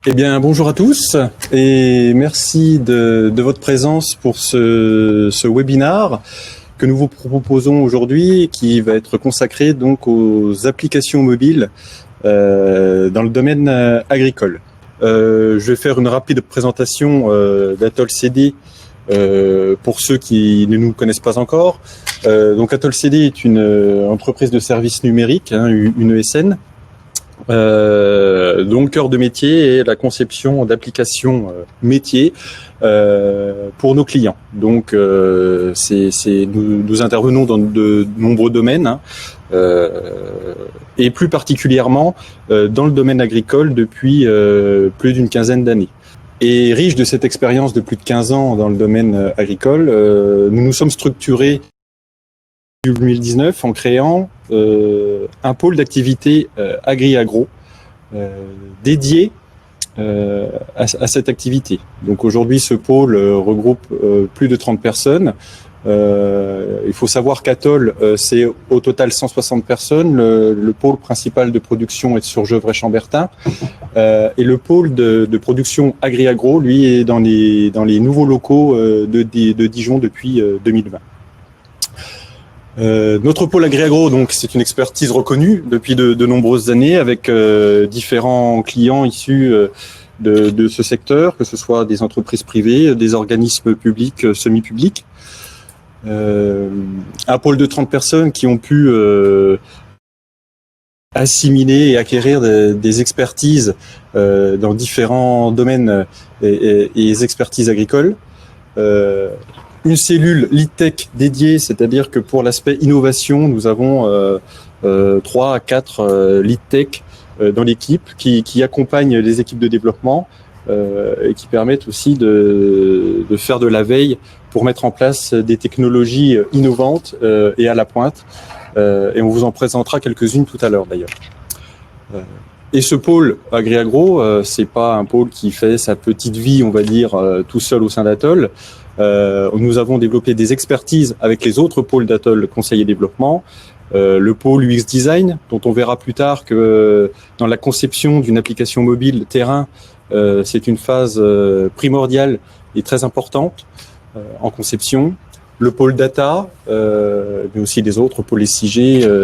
Eh bien, bonjour à tous et merci de votre présence pour ce webinaire que nous vous proposons aujourd'hui, qui va être consacré donc aux applications mobiles dans le domaine agricole. Je vais faire une rapide présentation d'Atoll CD pour ceux qui ne nous connaissent pas encore. Donc Atoll CD est une entreprise de services numériques, une ESN. Donc cœur de métier est la conception d'applications métiers pour nos clients. Donc nous intervenons dans de nombreux domaines et plus particulièrement dans le domaine agricole depuis plus d'une quinzaine d'années. Et riche de cette expérience de plus de 15 ans dans le domaine agricole, nous nous sommes structurés en 2019 en créant un pôle d'activité agri-agro dédié à cette activité. Donc aujourd'hui, ce pôle regroupe plus de 30 personnes. Il faut savoir qu'Atoll, c'est au total 160 personnes. Le pôle principal de production est sur Gevrey-Chambertin. Et le pôle de production agri-agro, lui, est dans les nouveaux locaux de Dijon depuis 2020. Notre pôle agri-agro, donc, c'est une expertise reconnue depuis de nombreuses années avec différents clients issus de ce secteur, que ce soit des entreprises privées, des organismes publics, semi-publics. Un pôle de 30 personnes qui ont pu assimiler et acquérir des expertises dans différents domaines et expertises agricoles. Une cellule lead tech dédiée, c'est-à-dire que pour l'aspect innovation, nous avons 3 à 4 lead tech dans l'équipe qui accompagnent les équipes de développement et qui permettent aussi de faire de la veille pour mettre en place des technologies innovantes et à la pointe. Et on vous en présentera quelques-unes tout à l'heure d'ailleurs. Et ce pôle agri-agro, c'est pas un pôle qui fait sa petite vie, on va dire, tout seul au sein d'Atoll. Nous avons développé des expertises avec les autres pôles d'Atoll Conseil et Développement, le pôle UX Design, dont on verra plus tard que dans la conception d'une application mobile terrain, c'est une phase primordiale et très importante en conception. Le pôle data, mais aussi les autres pôles SIG,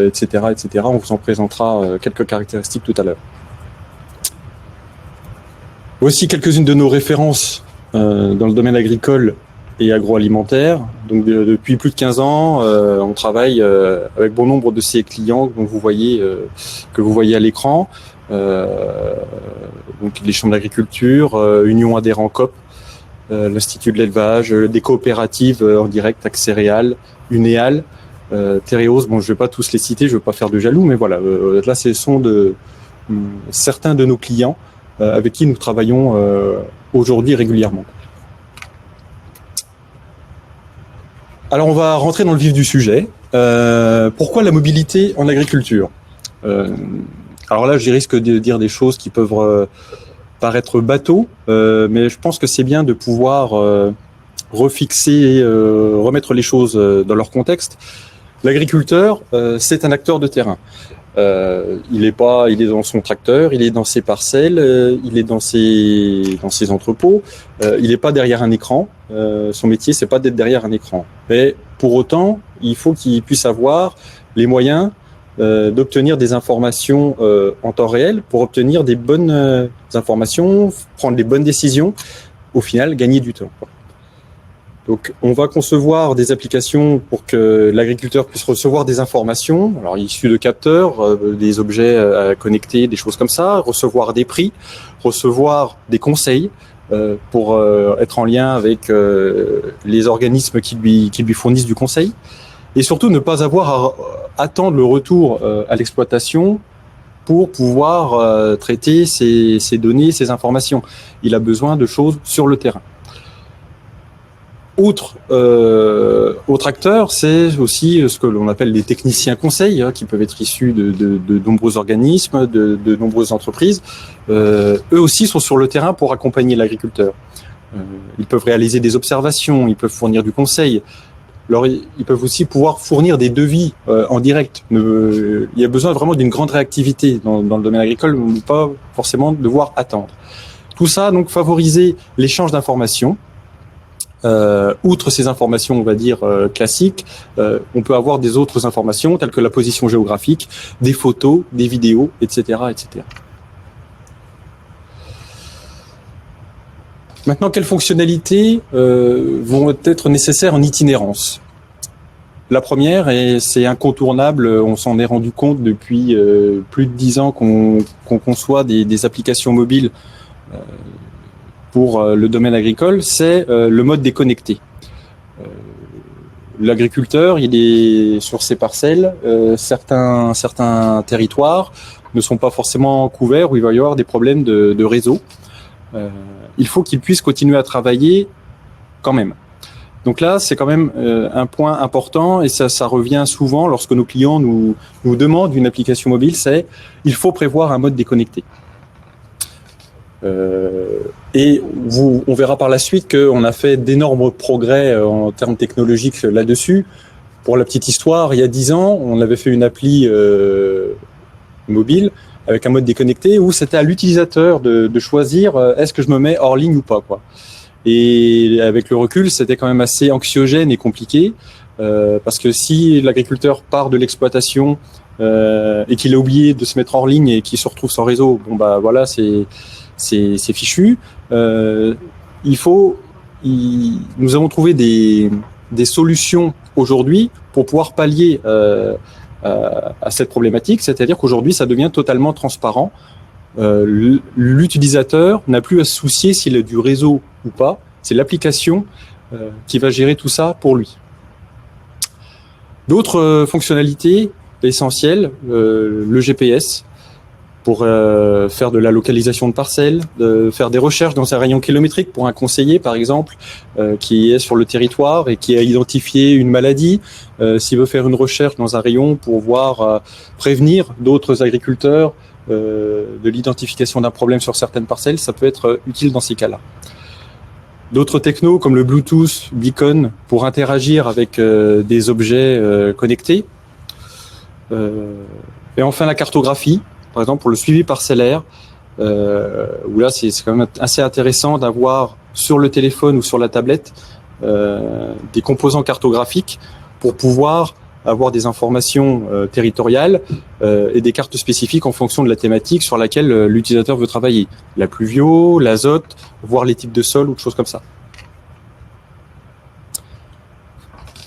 etc., etc. On vous en présentera quelques caractéristiques tout à l'heure. Voici quelques-unes de nos références dans le domaine agricole et agroalimentaire. Donc depuis plus de 15 ans, on travaille avec bon nombre de ces clients que vous voyez à l'écran. Donc les chambres d'agriculture, Union adhérent COP, l'Institut de l'élevage, des coopératives en direct, Accéréal, Unéal, Téréos. Bon, je vais pas tous les citer, je veux pas faire de jaloux, mais voilà, là ce sont certains de nos clients avec qui nous travaillons aujourd'hui régulièrement. Alors on va rentrer dans le vif du sujet. Pourquoi la mobilité en agriculture ? Alors là, je risque de dire des choses qui peuvent paraître bateau, mais je pense que c'est bien de pouvoir refixer, remettre les choses dans leur contexte. L'agriculteur, c'est un acteur de terrain. Il est dans son tracteur, il est dans ses parcelles, il est dans ses entrepôts. Il n'est pas derrière un écran. Son métier, c'est pas d'être derrière un écran. Mais pour autant, il faut qu'il puisse avoir les moyens d'obtenir des informations en temps réel pour obtenir des bonnes informations, prendre les bonnes décisions, au final gagner du temps. Donc on va concevoir des applications pour que l'agriculteur puisse recevoir des informations, alors issues de capteurs, des objets à connecter, des choses comme ça, recevoir des prix, recevoir des conseils pour être en lien avec les organismes qui lui fournissent du conseil. Et surtout, ne pas avoir à attendre le retour à l'exploitation pour pouvoir traiter ces données, ces informations. Il a besoin de choses sur le terrain. Autre acteur, c'est aussi ce que l'on appelle les techniciens conseils, qui peuvent être issus de nombreux organismes, de nombreuses entreprises. Eux aussi sont sur le terrain pour accompagner l'agriculteur. Ils peuvent réaliser des observations, ils peuvent fournir du conseil. Alors, ils peuvent aussi pouvoir fournir des devis en direct. Il y a besoin vraiment d'une grande réactivité dans le domaine agricole, mais pas forcément devoir attendre. Tout ça, donc, favoriser l'échange d'informations. Outre ces informations, on va dire, classiques, on peut avoir des autres informations telles que la position géographique, des photos, des vidéos, etc., etc. Maintenant, quelles fonctionnalités vont être nécessaires en itinérance? La première, et c'est incontournable, on s'en est rendu compte depuis plus de 10 ans qu'on conçoit des applications mobiles pour le domaine agricole, c'est le mode déconnecté. L'agriculteur, il est sur ses parcelles, certains territoires ne sont pas forcément couverts où il va y avoir des problèmes de réseau. Il faut qu'il puisse continuer à travailler quand même. Donc là, c'est quand même un point important et ça revient souvent lorsque nos clients nous demandent une application mobile, c'est il faut prévoir un mode déconnecté. Et on verra par la suite qu'on a fait d'énormes progrès en termes technologiques là-dessus. Pour la petite histoire, il y a 10 ans, on avait fait une appli mobile avec un mode déconnecté où c'était à l'utilisateur de choisir est-ce que je me mets hors ligne ou pas, quoi. Et avec le recul, c'était quand même assez anxiogène et compliqué parce que si l'agriculteur part de l'exploitation et qu'il a oublié de se mettre hors ligne et qu'il se retrouve sans réseau, bon bah voilà, c'est fichu. Nous avons trouvé des solutions aujourd'hui pour pouvoir pallier à cette problématique, c'est-à-dire qu'aujourd'hui, ça devient totalement transparent. L'utilisateur n'a plus à se soucier s'il a du réseau ou pas, c'est l'application qui va gérer tout ça pour lui. D'autres fonctionnalités essentielles, le GPS, pour faire de la localisation de parcelles, faire des recherches dans un rayon kilométrique pour un conseiller, par exemple, qui est sur le territoire et qui a identifié une maladie. S'il veut faire une recherche dans un rayon pour voir prévenir d'autres agriculteurs de l'identification d'un problème sur certaines parcelles, ça peut être utile dans ces cas-là. D'autres technos comme le Bluetooth, Beacon, pour interagir avec des objets connectés. Et enfin la cartographie, par exemple pour le suivi parcellaire, où là c'est quand même assez intéressant d'avoir sur le téléphone ou sur la tablette des composants cartographiques pour pouvoir avoir des informations territoriales et des cartes spécifiques en fonction de la thématique sur laquelle l'utilisateur veut travailler. La pluvio, l'azote, voir les types de sol ou des choses comme ça.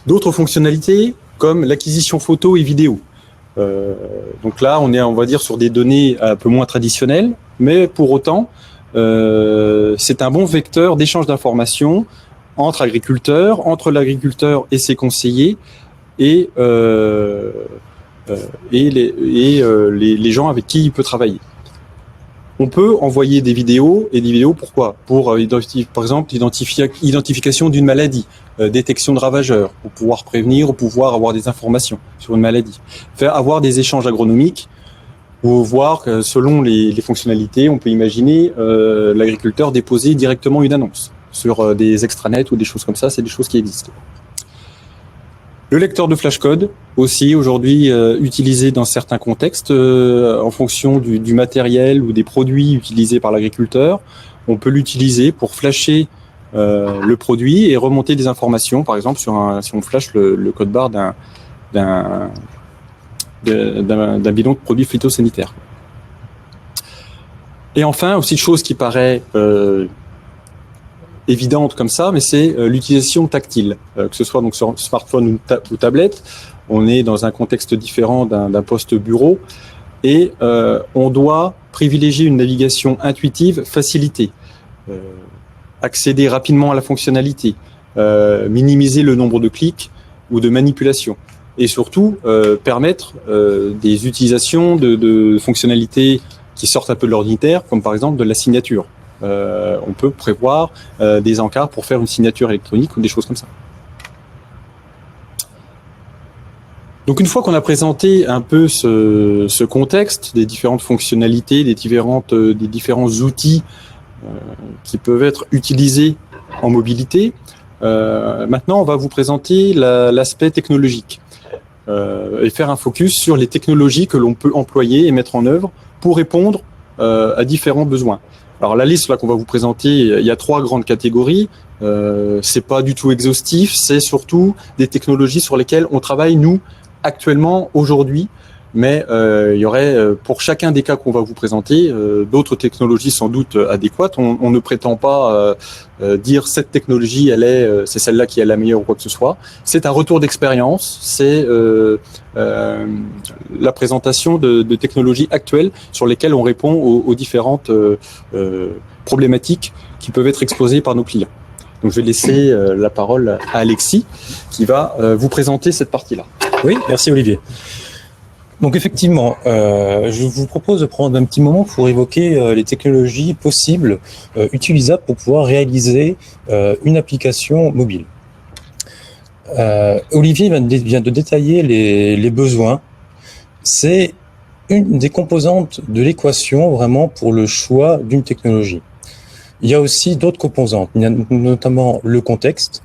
D'autres fonctionnalités comme l'acquisition photo et vidéo. Donc là, on va dire, sur des données un peu moins traditionnelles, mais pour autant, c'est un bon vecteur d'échange d'informations entre agriculteurs, entre l'agriculteur et ses conseillers, et les gens avec qui il peut travailler. On peut envoyer des vidéos, et des vidéos pourquoi? Pour par exemple identification d'une maladie, détection de ravageurs, pour pouvoir prévenir, ou pouvoir avoir des informations sur une maladie. Avoir des échanges agronomiques, ou voir que selon les fonctionnalités, on peut imaginer l'agriculteur déposer directement une annonce sur des extranets ou des choses comme ça, c'est des choses qui existent. Le lecteur de flashcode, aussi aujourd'hui utilisé dans certains contextes, en fonction du matériel ou des produits utilisés par l'agriculteur. On peut l'utiliser pour flasher le produit et remonter des informations, par exemple si on flash le code barre d'un bidon de produits phytosanitaires. Et enfin, aussi une chose qui paraît évidente comme ça, mais c'est l'utilisation tactile, que ce soit donc sur smartphone ou tablette. On est dans un contexte différent d'un poste bureau et on doit privilégier une navigation intuitive facilitée, accéder rapidement à la fonctionnalité, minimiser le nombre de clics ou de manipulations et surtout permettre des utilisations de fonctionnalités qui sortent un peu de l'ordinaire, comme par exemple de la signature. On peut prévoir des encarts pour faire une signature électronique ou des choses comme ça. Donc une fois qu'on a présenté un peu ce contexte, des différentes fonctionnalités, des différents outils qui peuvent être utilisés en mobilité, maintenant on va vous présenter l'aspect technologique et faire un focus sur les technologies que l'on peut employer et mettre en œuvre pour répondre à différents besoins. Alors la liste là qu'on va vous présenter, il y a 3 grandes catégories. C'est pas du tout exhaustif, c'est surtout des technologies sur lesquelles on travaille nous actuellement aujourd'hui. Mais il y aurait pour chacun des cas qu'on va vous présenter d'autres technologies sans doute adéquates. On ne prétend pas dire cette technologie, c'est celle-là qui est la meilleure ou quoi que ce soit. C'est un retour d'expérience, c'est la présentation de technologies actuelles sur lesquelles on répond aux différentes problématiques qui peuvent être exposées par nos clients. Donc je vais laisser la parole à Alexis qui va vous présenter cette partie-là. Oui, merci Olivier. Donc effectivement, je vous propose de prendre un petit moment pour évoquer les technologies possibles, utilisables pour pouvoir réaliser une application mobile. Olivier vient de détailler les besoins. C'est une des composantes de l'équation vraiment pour le choix d'une technologie. Il y a aussi d'autres composantes, il y a notamment le contexte,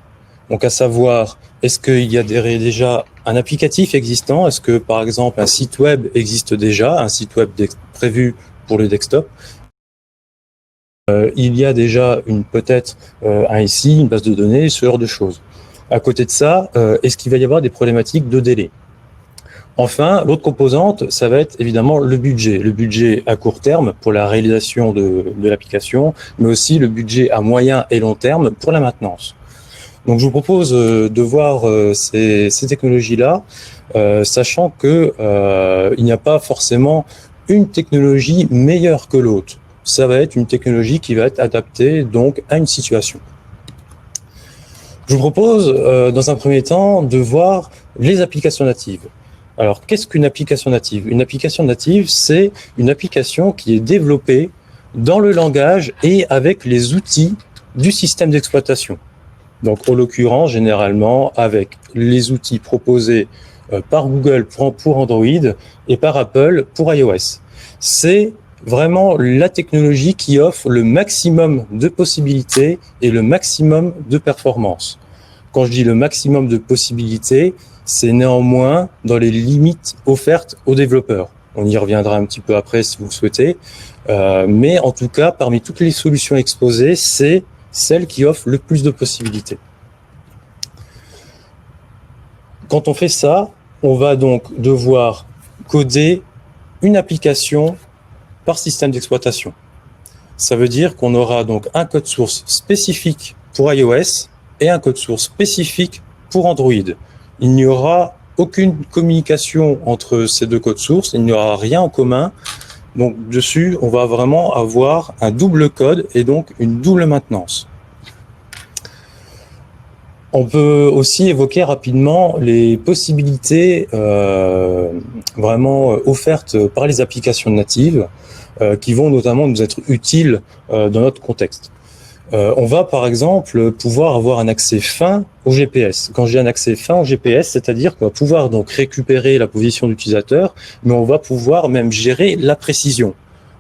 donc à savoir est-ce qu'il y a déjà un applicatif existant, est-ce que par exemple un site web existe déjà, un site web prévu pour le desktop. Il y a déjà peut-être un SI, une base de données, ce genre de choses. À côté de ça, est-ce qu'il va y avoir des problématiques de délai? Enfin, l'autre composante, ça va être évidemment le budget à court terme pour la réalisation de l'application, mais aussi le budget à moyen et long terme pour la maintenance. Donc je vous propose de voir ces technologies-là, sachant que il n'y a pas forcément une technologie meilleure que l'autre. Ça va être une technologie qui va être adaptée donc à une situation. Je vous propose dans un premier temps de voir les applications natives. Alors, qu'est-ce qu'une application native? Une application native, c'est une application qui est développée dans le langage et avec les outils du système d'exploitation. Donc, en l'occurrence, généralement, avec les outils proposés par Google pour Android et par Apple pour iOS. C'est vraiment la technologie qui offre le maximum de possibilités et le maximum de performance. Quand je dis le maximum de possibilités, c'est néanmoins dans les limites offertes aux développeurs. On y reviendra un petit peu après si vous le souhaitez. Mais en tout cas, parmi toutes les solutions exposées, c'est celle qui offre le plus de possibilités. Quand on fait ça, on va donc devoir coder une application par système d'exploitation. Ça veut dire qu'on aura donc un code source spécifique pour iOS et un code source spécifique pour Android. Il n'y aura aucune communication entre ces deux codes sources, il n'y aura rien en commun. Donc dessus, on va vraiment avoir un double code et donc une double maintenance. On peut aussi évoquer rapidement les possibilités vraiment offertes par les applications natives qui vont notamment nous être utiles dans notre contexte. On va par exemple pouvoir avoir un accès fin au GPS. Quand j'ai un accès fin au GPS, c'est-à-dire qu'on va pouvoir donc récupérer la position d'utilisateur, mais on va pouvoir même gérer la précision.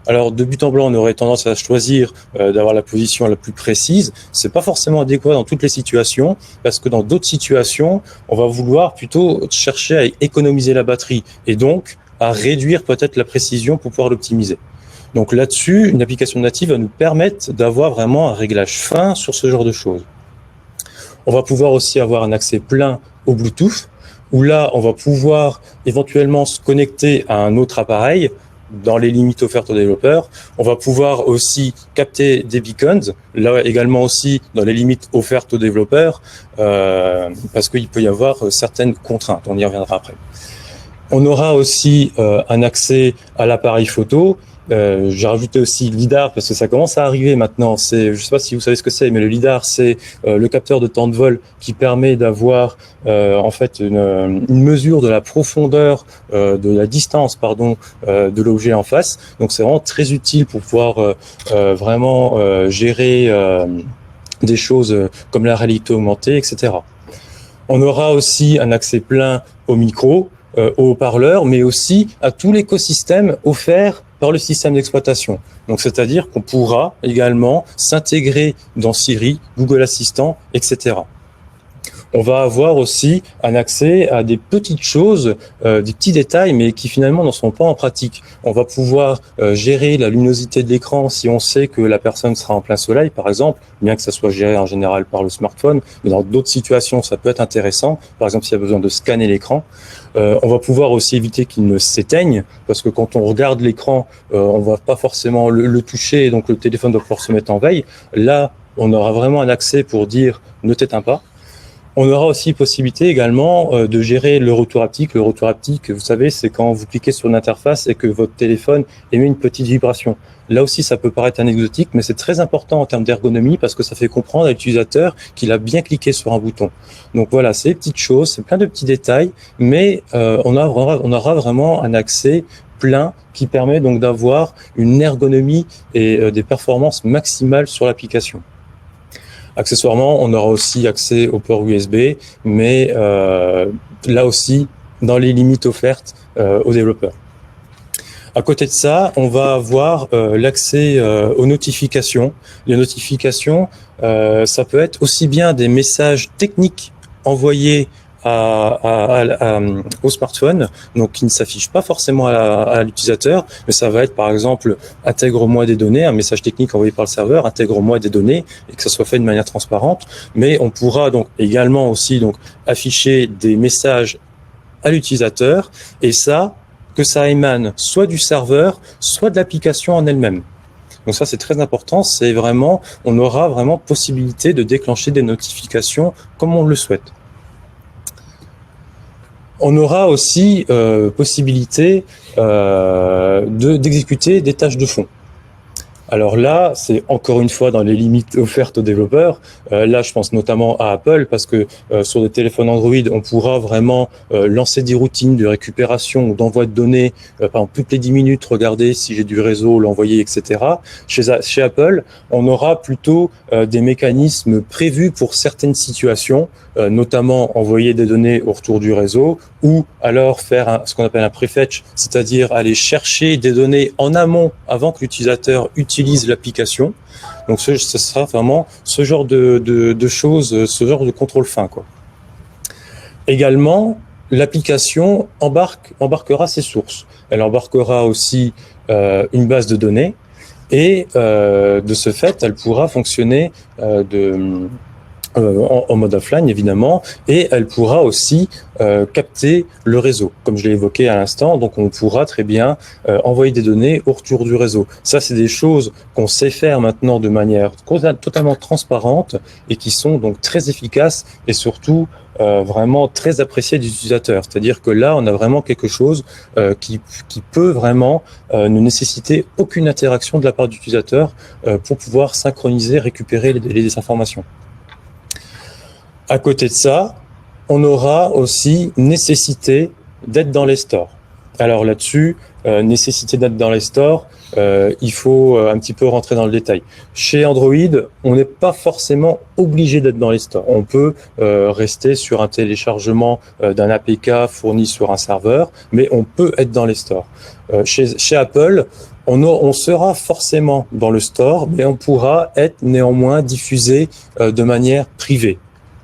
Alors de but en blanc, on aurait tendance à choisir d'avoir la position la plus précise. C'est pas forcément adéquat dans toutes les situations, parce que dans d'autres situations, on va vouloir plutôt chercher à économiser la batterie et donc à réduire peut-être la précision pour pouvoir l'optimiser. Donc là-dessus, une application native va nous permettre d'avoir vraiment un réglage fin sur ce genre de choses. On va pouvoir aussi avoir un accès plein au Bluetooth, où là, on va pouvoir éventuellement se connecter à un autre appareil dans les limites offertes aux développeurs. On va pouvoir aussi capter des beacons, là également aussi dans les limites offertes aux développeurs, parce qu'il peut y avoir certaines contraintes. On y reviendra après. On aura aussi un accès à l'appareil photo. J'ai rajouté aussi LiDAR parce que ça commence à arriver maintenant. Je ne sais pas si vous savez ce que c'est, mais le LiDAR, c'est le capteur de temps de vol qui permet d'avoir en fait une mesure de la profondeur, de la distance, de l'objet en face. Donc c'est vraiment très utile pour pouvoir vraiment gérer des choses comme la réalité augmentée, etc. On aura aussi un accès plein au micro, aux haut-parleurs, mais aussi à tout l'écosystème offert par le système d'exploitation. Donc, c'est-à-dire qu'on pourra également s'intégrer dans Siri, Google Assistant, etc. On va avoir aussi un accès à des petites choses, des petits détails, mais qui finalement n'en sont pas en pratique. On va pouvoir gérer la luminosité de l'écran si on sait que la personne sera en plein soleil, par exemple, bien que ça soit géré en général par le smartphone, mais dans d'autres situations, ça peut être intéressant. Par exemple, s'il y a besoin de scanner l'écran. On va pouvoir aussi éviter qu'il ne s'éteigne, parce que quand on regarde l'écran, on va pas forcément le toucher, et donc le téléphone doit pouvoir se mettre en veille. Là, on aura vraiment un accès pour dire « ne t'éteins pas ». On aura aussi possibilité également de gérer le retour haptique. Le retour haptique, vous savez, c'est quand vous cliquez sur une interface et que votre téléphone émet une petite vibration. Là aussi, ça peut paraître anecdotique, mais c'est très important en termes d'ergonomie parce que ça fait comprendre à l'utilisateur qu'il a bien cliqué sur un bouton. Donc voilà, c'est des petites choses, c'est plein de petits détails, mais on aura vraiment un accès plein qui permet donc d'avoir une ergonomie et des performances maximales sur l'application. Accessoirement, on aura aussi accès au port USB, mais là aussi, dans les limites offertes aux développeurs. À côté de ça, on va avoir l'accès aux notifications. Les notifications, ça peut être aussi bien des messages techniques envoyés au smartphone, donc qui ne s'affiche pas forcément à l'utilisateur, mais ça va être par exemple intègre-moi des données, un message technique envoyé par le serveur, intègre-moi des données et que ça soit fait de manière transparente. Mais on pourra donc également aussi donc afficher des messages à l'utilisateur et ça, que ça émane soit du serveur, soit de l'application en elle-même. Donc ça, c'est très important. C'est vraiment, on aura vraiment possibilité de déclencher des notifications comme on le souhaite. On aura aussi possibilité d'exécuter des tâches de fond. Alors là, c'est encore une fois dans les limites offertes aux développeurs. Là, je pense notamment à Apple parce que sur des téléphones Android, on pourra vraiment lancer des routines de récupération ou d'envoi de données. Par exemple, toutes les 10 minutes, regarder si j'ai du réseau, l'envoyer, etc. Chez Apple, on aura plutôt des mécanismes prévus pour certaines situations, notamment envoyer des données au retour du réseau ou alors faire ce qu'on appelle un prefetch, c'est-à-dire aller chercher des données en amont avant que l'utilisateur utilise l'application. Donc ce sera vraiment ce genre de choses, ce genre de contrôle fin, quoi. Également, l'application embarquera ses sources. Elle embarquera aussi une base de données et de ce fait, elle pourra fonctionner en mode offline évidemment, et elle pourra aussi capter le réseau, comme je l'ai évoqué à l'instant. Donc on pourra très bien envoyer des données au retour du réseau. Ça, c'est des choses qu'on sait faire maintenant de manière totalement transparente et qui sont donc très efficaces et surtout vraiment très appréciées des utilisateurs. C'est-à-dire que là, on a vraiment quelque chose qui peut vraiment ne nécessiter aucune interaction de la part de l'utilisateur pour pouvoir synchroniser, récupérer les informations. À côté de ça, on aura aussi nécessité d'être dans les stores. Alors là-dessus, nécessité d'être dans les stores, il faut un petit peu rentrer dans le détail. Chez Android, on n'est pas forcément obligé d'être dans les stores. On peut rester sur un téléchargement d'un APK fourni sur un serveur, mais on peut être dans les stores. Chez Apple, on sera forcément dans le store, mais on pourra être néanmoins diffusé de manière privée.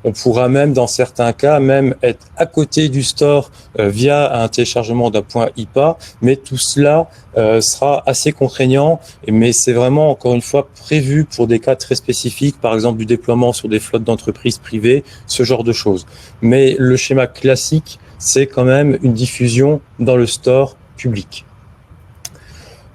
On pourra même, dans certains cas, même être à côté du store via un téléchargement d'un point IPA, mais tout cela sera assez contraignant, mais c'est vraiment, encore une fois, prévu pour des cas très spécifiques, par exemple du déploiement sur des flottes d'entreprises privées, ce genre de choses. Mais le schéma classique, c'est quand même une diffusion dans le store public.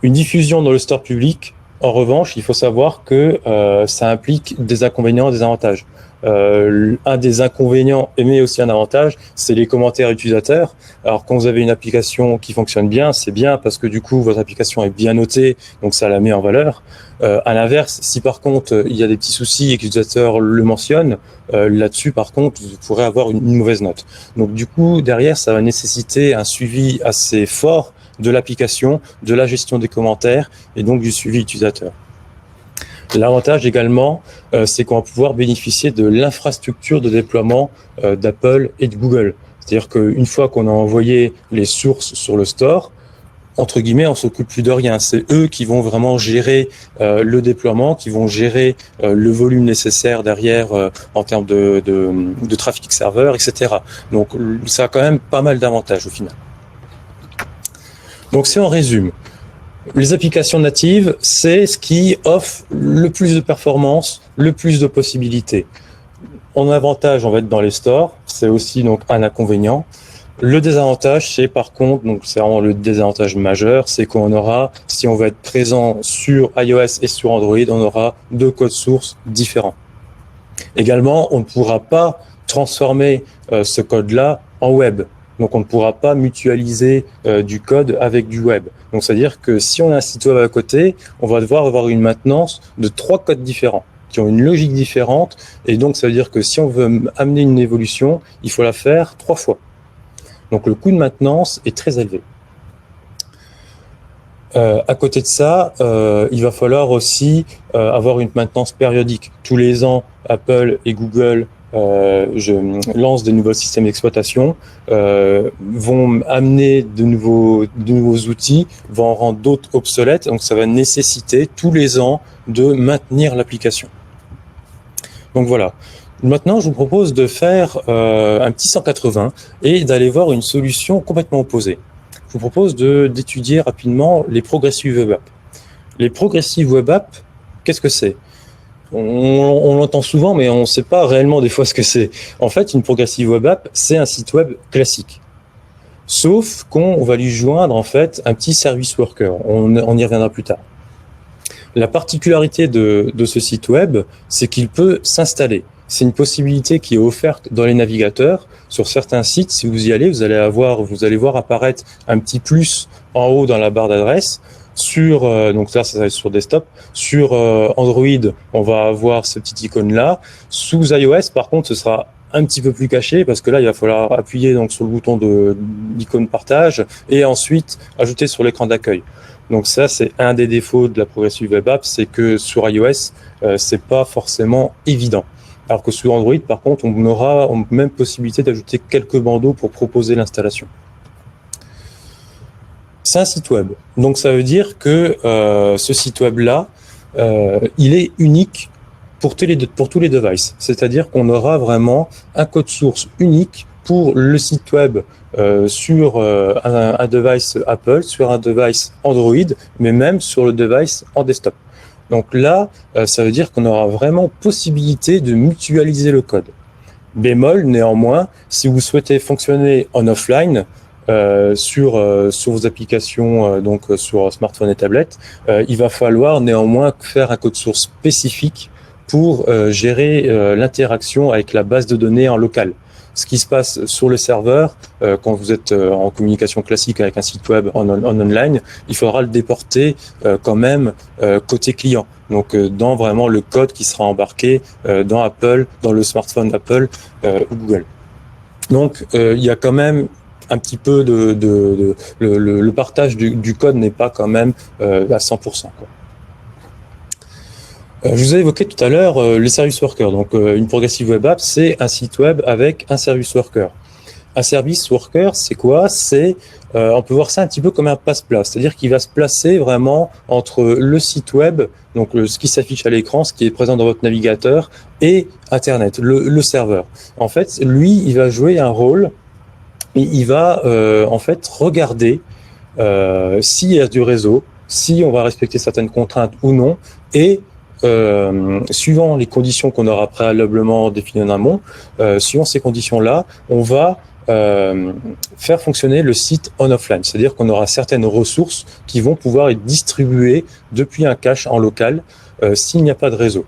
Une diffusion dans le store public, en revanche, il faut savoir que ça implique des inconvénients et des avantages. Un des inconvénients, mais aussi un avantage, c'est les commentaires utilisateurs. Alors quand vous avez une application qui fonctionne bien, c'est bien parce que du coup votre application est bien notée, donc ça la met en valeur. À l'inverse, si par contre il y a des petits soucis et que l'utilisateur le mentionne, là-dessus par contre vous pourrez avoir une mauvaise note. Donc du coup derrière ça va nécessiter un suivi assez fort de l'application, de la gestion des commentaires et donc du suivi utilisateur. L'avantage également, c'est qu'on va pouvoir bénéficier de l'infrastructure de déploiement d'Apple et de Google. C'est-à-dire qu'une fois qu'on a envoyé les sources sur le store, entre guillemets, on s'occupe plus de rien. C'est eux qui vont vraiment gérer le déploiement, qui vont gérer le volume nécessaire derrière en termes de trafic serveur, etc. Donc, ça a quand même pas mal d'avantages au final. Donc, si on résume, les applications natives, c'est ce qui offre le plus de performance, le plus de possibilités. En avantage, on va être dans les stores, c'est aussi donc un inconvénient. Le désavantage, c'est par contre, donc c'est vraiment le désavantage majeur, c'est qu'on aura, si on veut être présent sur iOS et sur Android, on aura deux codes sources différents. Également, on ne pourra pas transformer ce code-là en web. Donc, on ne pourra pas mutualiser du code avec du web. Donc, c'est-à-dire que si on a un site web à côté, on va devoir avoir une maintenance de 3 codes différents qui ont une logique différente. Et donc, ça veut dire que si on veut amener une évolution, il faut la faire 3 fois. Donc, le coût de maintenance est très élevé. À côté de ça, il va falloir aussi avoir une maintenance périodique. Tous les ans, Apple et Google je lance des nouveaux systèmes d'exploitation, vont amener de nouveaux outils, vont en rendre d'autres obsolètes. Donc, ça va nécessiter tous les ans de maintenir l'application. Donc voilà. Maintenant, je vous propose de faire un petit 180 et d'aller voir une solution complètement opposée. Je vous propose d'étudier rapidement les Progressive Web Apps. Les Progressive Web Apps, qu'est-ce que c'est ? On l'entend souvent, mais on ne sait pas réellement des fois ce que c'est. En fait, une Progressive Web App, c'est un site web classique. Sauf qu'on va lui joindre en fait un petit service worker. On y reviendra plus tard. La particularité de ce site web, c'est qu'il peut s'installer. C'est une possibilité qui est offerte dans les navigateurs. Sur certains sites, si vous y allez, vous allez voir apparaître un petit plus en haut dans la barre d'adresse. Donc ça va être sur desktop. Sur Android, on va avoir ce petit icône-là. Sous iOS, par contre, ce sera un petit peu plus caché parce que là, il va falloir appuyer donc sur le bouton de l'icône partage et ensuite ajouter sur l'écran d'accueil. Donc ça, c'est un des défauts de la Progressive Web App, c'est que sur iOS, c'est pas forcément évident. Alors que sur Android, par contre, on aura même possibilité d'ajouter quelques bandeaux pour proposer l'installation. C'est un site web. Donc ça veut dire que ce site web-là, il est unique pour tous les devices. C'est-à-dire qu'on aura vraiment un code source unique pour le site web sur un device Apple, sur un device Android, mais même sur le device en desktop. Donc là, ça veut dire qu'on aura vraiment possibilité de mutualiser le code. Bémol, néanmoins, si vous souhaitez fonctionner en offline, sur vos applications, donc sur smartphone et tablette, il va falloir néanmoins faire un code source spécifique pour gérer l'interaction avec la base de données en local. Ce qui se passe sur le serveur, quand vous êtes en communication classique avec un site web en online, il faudra le déporter quand même côté client. Donc dans vraiment le code qui sera embarqué dans Apple, dans le smartphone Apple ou Google. Donc il y a quand même un petit peu le partage du code n'est pas quand même à 100%, quoi. Je vous ai évoqué tout à l'heure les service workers. Donc, une Progressive Web App, c'est un site web avec un service worker. Un service worker, c'est quoi ? On peut voir ça un petit peu comme un passe-place, c'est-à-dire qu'il va se placer vraiment entre le site web, donc ce qui s'affiche à l'écran, ce qui est présent dans votre navigateur, et Internet, le serveur. En fait, lui, il va jouer un rôle et il va en fait regarder s'il y a du réseau, si on va respecter certaines contraintes ou non, et suivant les conditions qu'on aura préalablement définies en amont, suivant ces conditions-là, on va faire fonctionner le site en offline. C'est-à-dire qu'on aura certaines ressources qui vont pouvoir être distribuées depuis un cache en local s'il n'y a pas de réseau.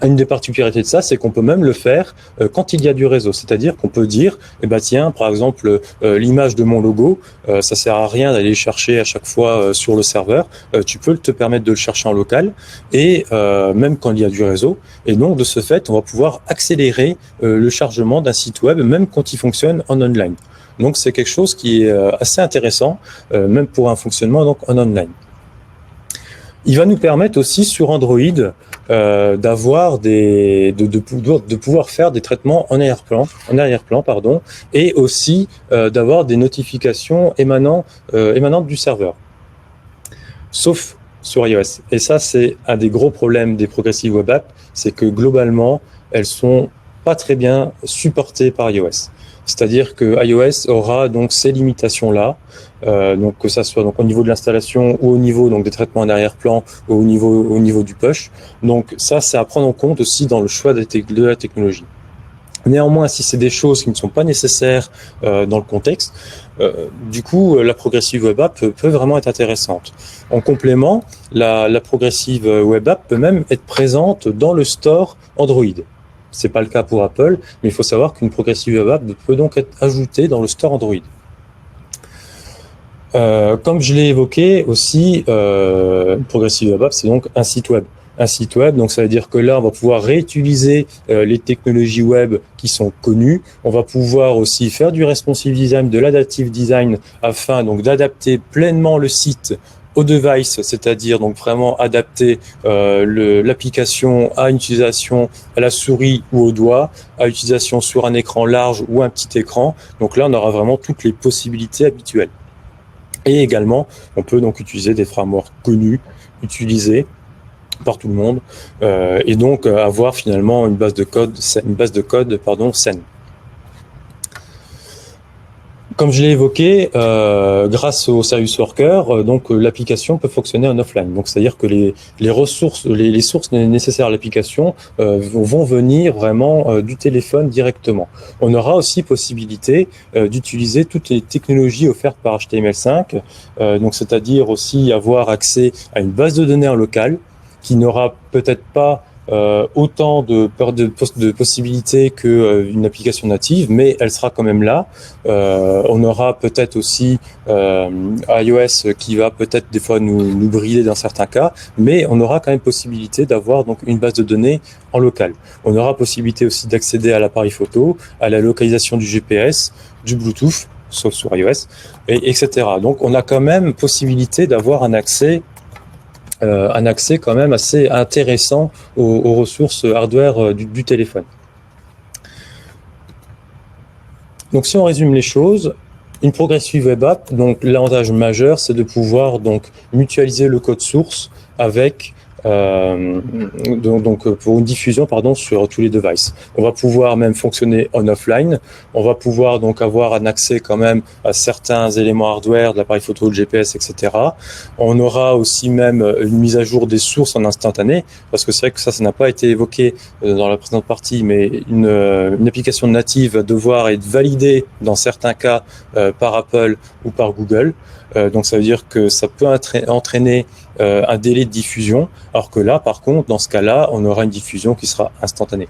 Une des particularités de ça, c'est qu'on peut même le faire quand il y a du réseau. C'est-à-dire qu'on peut dire, tiens, par exemple, l'image de mon logo, ça sert à rien d'aller chercher à chaque fois sur le serveur. Tu peux te permettre de le chercher en local et même quand il y a du réseau. Et donc, de ce fait, on va pouvoir accélérer le chargement d'un site web, même quand il fonctionne en online. Donc, c'est quelque chose qui est assez intéressant, même pour un fonctionnement donc en online. Il va nous permettre aussi sur Android d'avoir de pouvoir faire des traitements en arrière-plan, et aussi d'avoir des notifications émanantes du serveur. Sauf sur iOS. Et ça, c'est un des gros problèmes des Progressive Web Apps, c'est que globalement, elles sont pas très bien supportées par iOS. C'est-à-dire que iOS aura donc ces limitations-là, donc que ça soit donc au niveau de l'installation ou au niveau donc des traitements en arrière-plan ou au niveau du push. Donc ça, c'est à prendre en compte aussi dans le choix de la technologie. Néanmoins, si c'est des choses qui ne sont pas nécessaires dans le contexte, du coup, la Progressive Web App peut vraiment être intéressante. En complément, la Progressive Web App peut même être présente dans le store Android. C'est pas le cas pour Apple, mais il faut savoir qu'une Progressive Web App peut donc être ajoutée dans le store Android. Comme je l'ai évoqué aussi, Progressive Web App, c'est donc un site web. Un site web, donc ça veut dire que là, on va pouvoir réutiliser les technologies web qui sont connues. On va pouvoir aussi faire du responsive design, de l'adaptive design, afin donc d'adapter pleinement le site au device, c'est-à-dire donc vraiment adapter l'application à une utilisation à la souris ou au doigt, à utilisation sur un écran large ou un petit écran. Donc là, on aura vraiment toutes les possibilités habituelles. Et également, on peut donc utiliser des frameworks connus, utilisés par tout le monde, et donc avoir finalement une base de code saine. Comme je l'ai évoqué, grâce au service worker, donc l'application peut fonctionner en offline. Donc c'est-à-dire que les ressources, les sources nécessaires à l'application vont venir vraiment du téléphone directement. On aura aussi possibilité d'utiliser toutes les technologies offertes par HTML5, donc c'est-à-dire aussi avoir accès à une base de données en local qui n'aura peut-être pas autant de possibilités qu'une application native, mais elle sera quand même là. On aura peut-être aussi iOS qui va peut-être des fois nous briller dans certains cas, mais on aura quand même possibilité d'avoir donc une base de données en local. On aura possibilité aussi d'accéder à l'appareil photo, à la localisation du GPS, du Bluetooth, sauf sur iOS, etc. Donc on a quand même possibilité d'avoir un accès quand même assez intéressant aux ressources hardware du téléphone. Donc si on résume les choses, une Progressive Web App, donc l'avantage majeur, c'est de pouvoir donc mutualiser le code source avec donc pour une diffusion sur tous les devices. On va pouvoir même fonctionner en offline. On va pouvoir donc avoir un accès quand même à certains éléments hardware, de l'appareil photo, le GPS, etc. On aura aussi même une mise à jour des sources en instantané, parce que c'est vrai que ça n'a pas été évoqué dans la précédente partie, mais une application native va devoir être validée dans certains cas par Apple ou par Google. Donc ça veut dire que ça peut entraîner un délai de diffusion, alors que là, par contre, dans ce cas-là, on aura une diffusion qui sera instantanée.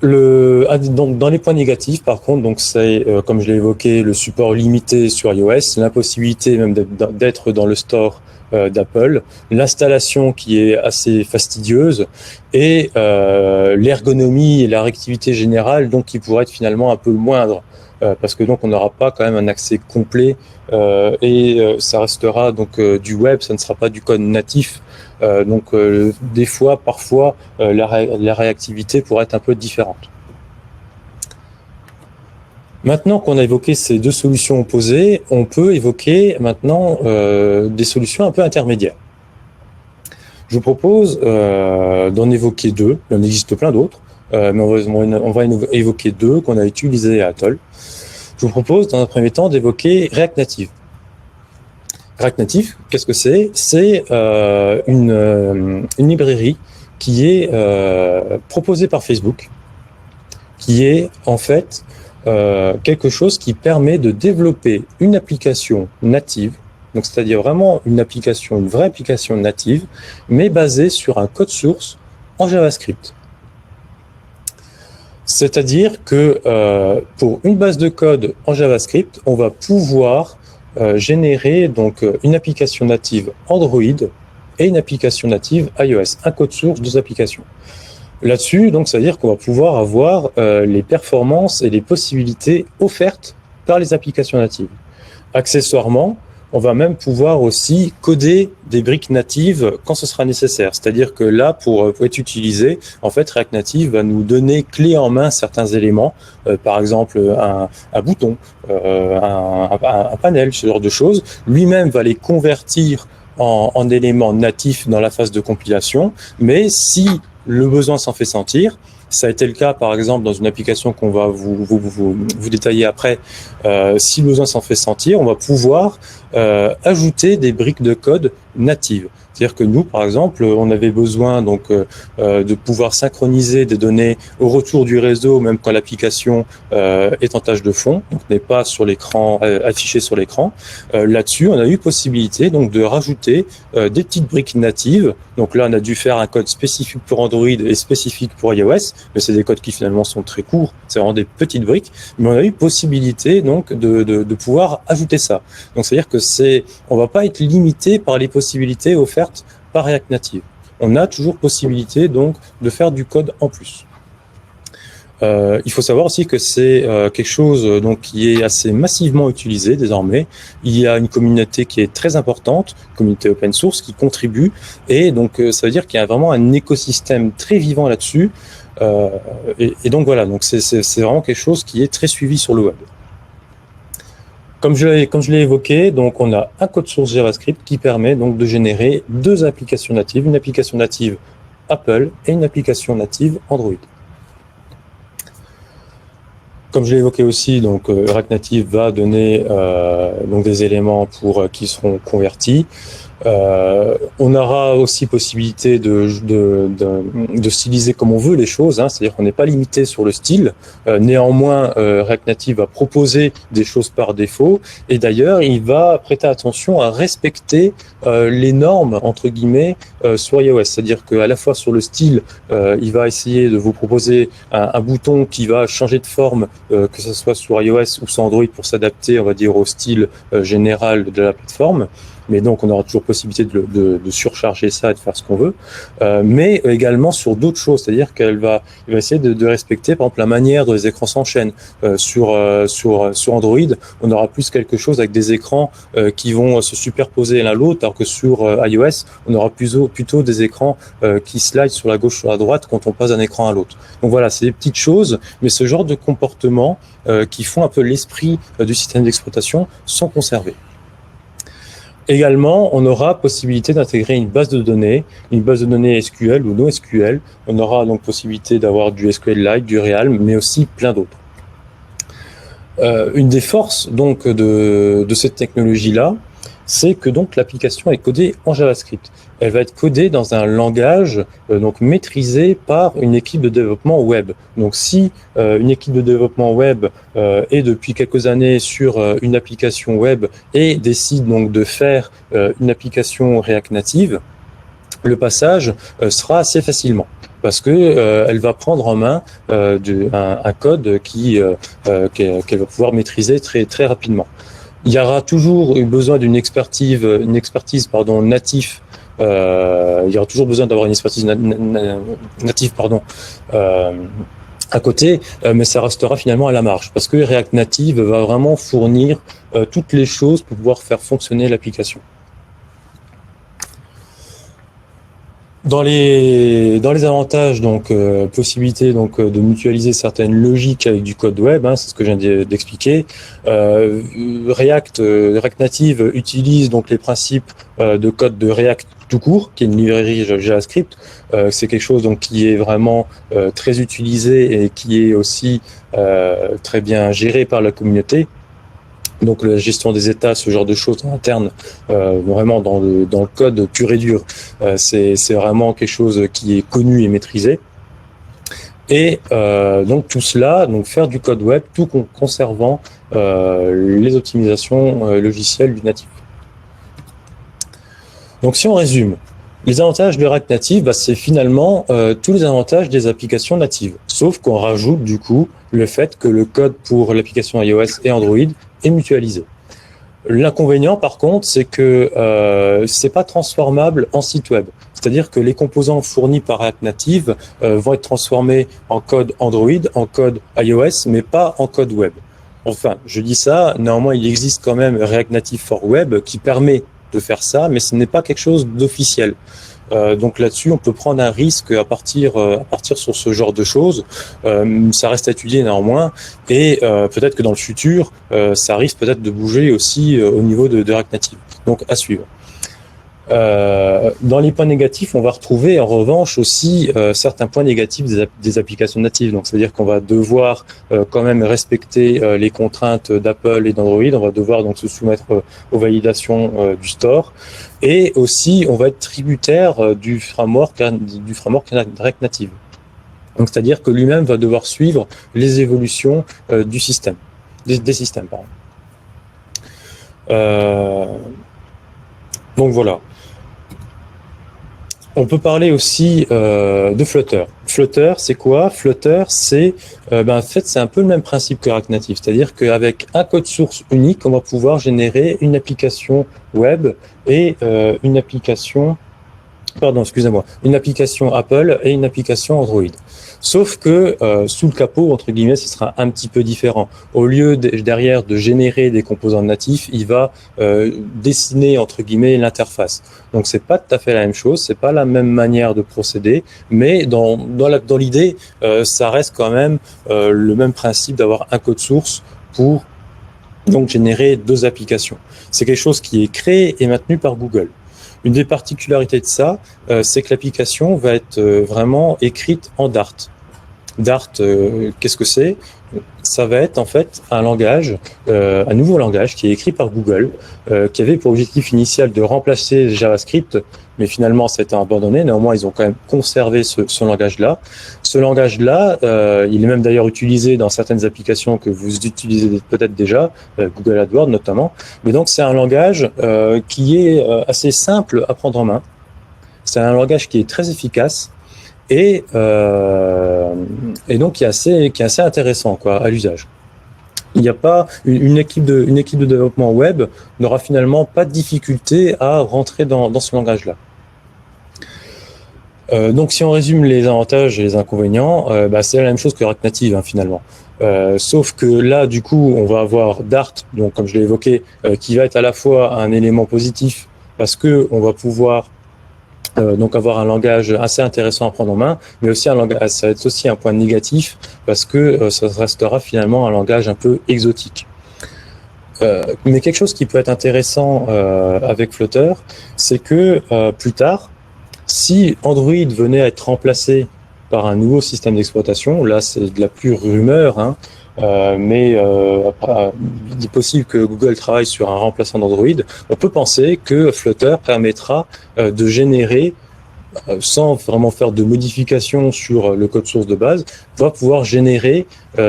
Dans les points négatifs, par contre, donc c'est comme je l'ai évoqué, le support limité sur iOS, l'impossibilité même d'être dans le store d'Apple, l'installation qui est assez fastidieuse et l'ergonomie et la réactivité générale donc qui pourrait être finalement un peu moindre. Parce que donc on n'aura pas quand même un accès complet et ça restera donc du web, ça ne sera pas du code natif. Donc des fois, parfois, la réactivité pourrait être un peu différente. Maintenant qu'on a évoqué ces deux solutions opposées, on peut évoquer maintenant des solutions un peu intermédiaires. Je vous propose d'en évoquer deux, il en existe plein d'autres, mais on va évoquer deux qu'on a utilisés à Atoll. Je vous propose dans un premier temps d'évoquer React Native. React Native, qu'est-ce que c'est? C'est une librairie qui est proposée par Facebook, qui est en fait quelque chose qui permet de développer une application native, donc c'est-à-dire vraiment une vraie application native, mais basée sur un code source en JavaScript. C'est-à-dire que pour une base de code en JavaScript, on va pouvoir générer donc une application native Android et une application native iOS, un code source, deux applications. Là-dessus, donc, ça veut dire qu'on va pouvoir avoir les performances et les possibilités offertes par les applications natives. Accessoirement, on va même pouvoir aussi coder des briques natives quand ce sera nécessaire. C'est-à-dire que là, pour être utilisé, en fait, React Native va nous donner clé en main certains éléments, par exemple un bouton, un panel, ce genre de choses. Lui-même va les convertir en éléments natifs dans la phase de compilation, mais si le besoin s'en fait sentir, ça a été le cas, par exemple, dans une application qu'on va vous détailler après. Si le besoin s'en fait sentir, on va pouvoir ajouter des briques de code natives. C'est-à-dire que nous, par exemple, on avait besoin donc de pouvoir synchroniser des données au retour du réseau, même quand l'application est en tâche de fond, donc n'est pas sur l'écran affiché sur l'écran. Là-dessus, on a eu possibilité donc de rajouter des petites briques natives. Donc là, on a dû faire un code spécifique pour Android et spécifique pour iOS, mais c'est des codes qui finalement sont très courts. C'est vraiment des petites briques, mais on a eu possibilité donc de pouvoir ajouter ça. Donc c'est-à-dire que on va pas être limité par les possibilités offertes par React Native. On a toujours possibilité donc de faire du code en plus. Il faut savoir aussi que c'est quelque chose donc qui est assez massivement utilisé désormais. Il y a une communauté qui est très importante, communauté open source qui contribue, et donc ça veut dire qu'il y a vraiment un écosystème très vivant là-dessus. Et donc voilà, donc c'est vraiment quelque chose qui est très suivi sur le web. Comme je l'ai évoqué, donc on a un code source JavaScript qui permet donc de générer deux applications natives, une application native Apple et une application native Android. Comme je l'ai évoqué aussi, donc React Native va donner donc des éléments qui seront convertis. On aura aussi possibilité de styliser comme on veut les choses, hein, c'est-à-dire qu'on n'est pas limité sur le style. Néanmoins, React Native va proposer des choses par défaut, et d'ailleurs, il va prêter attention à respecter les normes entre guillemets sur iOS, c'est-à-dire qu'à la fois sur le style, il va essayer de vous proposer un bouton qui va changer de forme, que ce soit sur iOS ou sur Android, pour s'adapter, on va dire, au style général de la plateforme. Mais donc on aura toujours possibilité de surcharger ça et de faire ce qu'on veut, mais également sur d'autres choses, c'est-à-dire il va essayer de respecter par exemple la manière dont les écrans s'enchaînent. Sur Android, on aura plus quelque chose avec des écrans qui vont se superposer l'un l'autre, alors que sur iOS, on aura plutôt des écrans qui slident sur la gauche, sur la droite quand on passe d'un écran à l'autre. Donc voilà, c'est des petites choses, mais ce genre de comportements qui font un peu l'esprit du système d'exploitation sont conservés. Également, on aura possibilité d'intégrer une base de données SQL ou NoSQL. On aura donc possibilité d'avoir du SQLite, du Realm, mais aussi plein d'autres. Une des forces donc de cette technologie-là, c'est que donc l'application est codée en JavaScript. Elle va être codée dans un langage donc maîtrisé par une équipe de développement web. Donc si une équipe de développement web est depuis quelques années sur une application web et décide donc de faire une application React Native, le passage sera assez facilement, parce que elle va prendre en main un code qu'elle va pouvoir maîtriser très rapidement. Il y aura toujours besoin d'une expertise native. Il y aura toujours besoin d'avoir une expertise native à côté, mais ça restera finalement à la marge, parce que React Native va vraiment fournir toutes les choses pour pouvoir faire fonctionner l'application. Dans les avantages, donc possibilité donc de mutualiser certaines logiques avec du code web, hein, c'est ce que je viens d'expliquer. React Native utilise donc les principes de code de React tout court, qui est une librairie JavaScript. C'est quelque chose donc qui est vraiment très utilisé et qui est aussi très bien géré par la communauté. Donc la gestion des états, ce genre de choses en interne, vraiment dans le code pur et dur, c'est vraiment quelque chose qui est connu et maîtrisé. Et donc tout cela, donc faire du code web tout en conservant les optimisations logicielles du natif. Donc si on résume, les avantages de React Native, c'est finalement tous les avantages des applications natives, sauf qu'on rajoute du coup le fait que le code pour l'application iOS et Android est mutualisé. L'inconvénient, par contre, c'est que c'est pas transformable en site web. C'est-à-dire que les composants fournis par React Native vont être transformés en code Android, en code iOS, mais pas en code web. Enfin, je dis ça, néanmoins, il existe quand même React Native for Web qui permet de faire ça, mais ce n'est pas quelque chose d'officiel. Donc là-dessus, on peut prendre un risque à partir sur ce genre de choses. Ça reste à étudier néanmoins, et peut-être que dans le futur, ça risque peut-être de bouger aussi au niveau de React Native. Donc à suivre. Dans les points négatifs, on va retrouver en revanche aussi certains points négatifs des applications natives. Donc, c'est-à-dire qu'on va devoir quand même respecter les contraintes d'Apple et d'Android. On va devoir donc se soumettre aux validations du store, et aussi on va être tributaire du framework React Native. Donc, c'est-à-dire que lui-même va devoir suivre les évolutions du système, des systèmes, pardon. Donc voilà. On peut parler aussi de Flutter. Flutter, c'est quoi? Flutter, c'est en fait, c'est un peu le même principe que React Native, c'est-à-dire qu'avec un code source unique, on va pouvoir générer une application web et une application Apple et une application Android. Sauf que sous le capot, entre guillemets, ce sera un petit peu différent. Au lieu derrière de générer des composants natifs, il va dessiner, entre guillemets, l'interface. Donc c'est pas tout à fait la même chose, c'est pas la même manière de procéder, mais dans l'idée, ça reste quand même le même principe d'avoir un code source pour donc générer deux applications. C'est quelque chose qui est créé et maintenu par Google. Une des particularités de ça, c'est que l'application va être vraiment écrite en Dart. Dart, qu'est-ce que c'est? Ça va être en fait un nouveau langage qui est écrit par Google, qui avait pour objectif initial de remplacer JavaScript, mais finalement ça a été abandonné. Néanmoins, ils ont quand même conservé ce langage-là. Ce langage-là, il est même d'ailleurs utilisé dans certaines applications que vous utilisez peut-être déjà, Google AdWords notamment. Mais donc c'est un langage qui est assez simple à prendre en main. C'est un langage qui est très efficace. Et donc qui est assez intéressant à l'usage. Il n'y a pas une équipe de développement web n'aura finalement pas de difficulté à rentrer dans ce langage-là. Donc si on résume les avantages et les inconvénients, c'est la même chose que React Native finalement. Sauf que là du coup on va avoir Dart, donc comme je l'ai évoqué, qui va être à la fois un élément positif parce que on va pouvoir donc avoir un langage assez intéressant à prendre en main, mais aussi ça va être aussi un point négatif parce que ça restera finalement un langage un peu exotique. Mais quelque chose qui peut être intéressant avec Flutter, c'est que plus tard, si Android venait à être remplacé par un nouveau système d'exploitation, là c'est de la pure rumeur, mais il est possible que Google travaille sur un remplaçant d'Android. On peut penser que Flutter permettra de générer, sans vraiment faire de modifications sur le code source de base, va pouvoir générer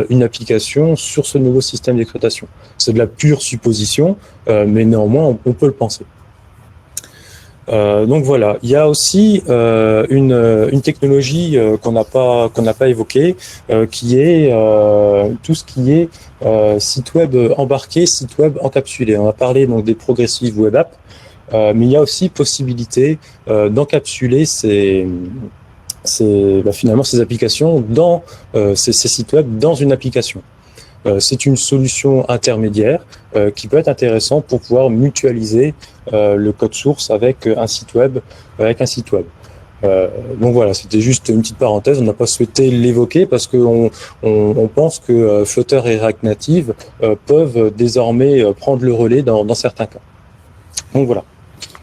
une application sur ce nouveau système d'exploitation. C'est de la pure supposition, mais néanmoins on peut le penser. Donc voilà, il y a aussi une technologie qu'on n'a pas évoquée, qui est tout ce qui est site web embarqué, site web encapsulé. On a parlé donc des progressive web apps, mais il y a aussi possibilité d'encapsuler finalement ces applications dans ces sites web dans une application. C'est une solution intermédiaire qui peut être intéressant pour pouvoir mutualiser le code source avec un site web. Donc voilà, c'était juste une petite parenthèse. On n'a pas souhaité l'évoquer parce qu'on pense que Flutter et React Native peuvent désormais prendre le relais dans certains cas. Donc voilà.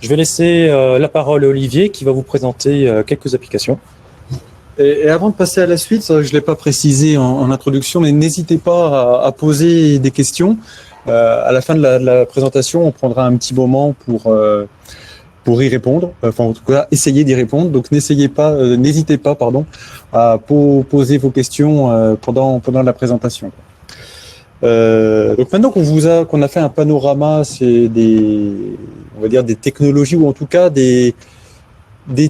Je vais laisser la parole à Olivier qui va vous présenter quelques applications. Et avant de passer à la suite, je ne l'ai pas précisé en introduction, mais n'hésitez pas à poser des questions. À la fin de la présentation, on prendra un petit moment pour y répondre, enfin en tout cas essayer d'y répondre. Donc n'hésitez pas, à poser vos questions pendant la présentation. Donc maintenant qu'on a fait un panorama, c'est on va dire des technologies ou en tout cas des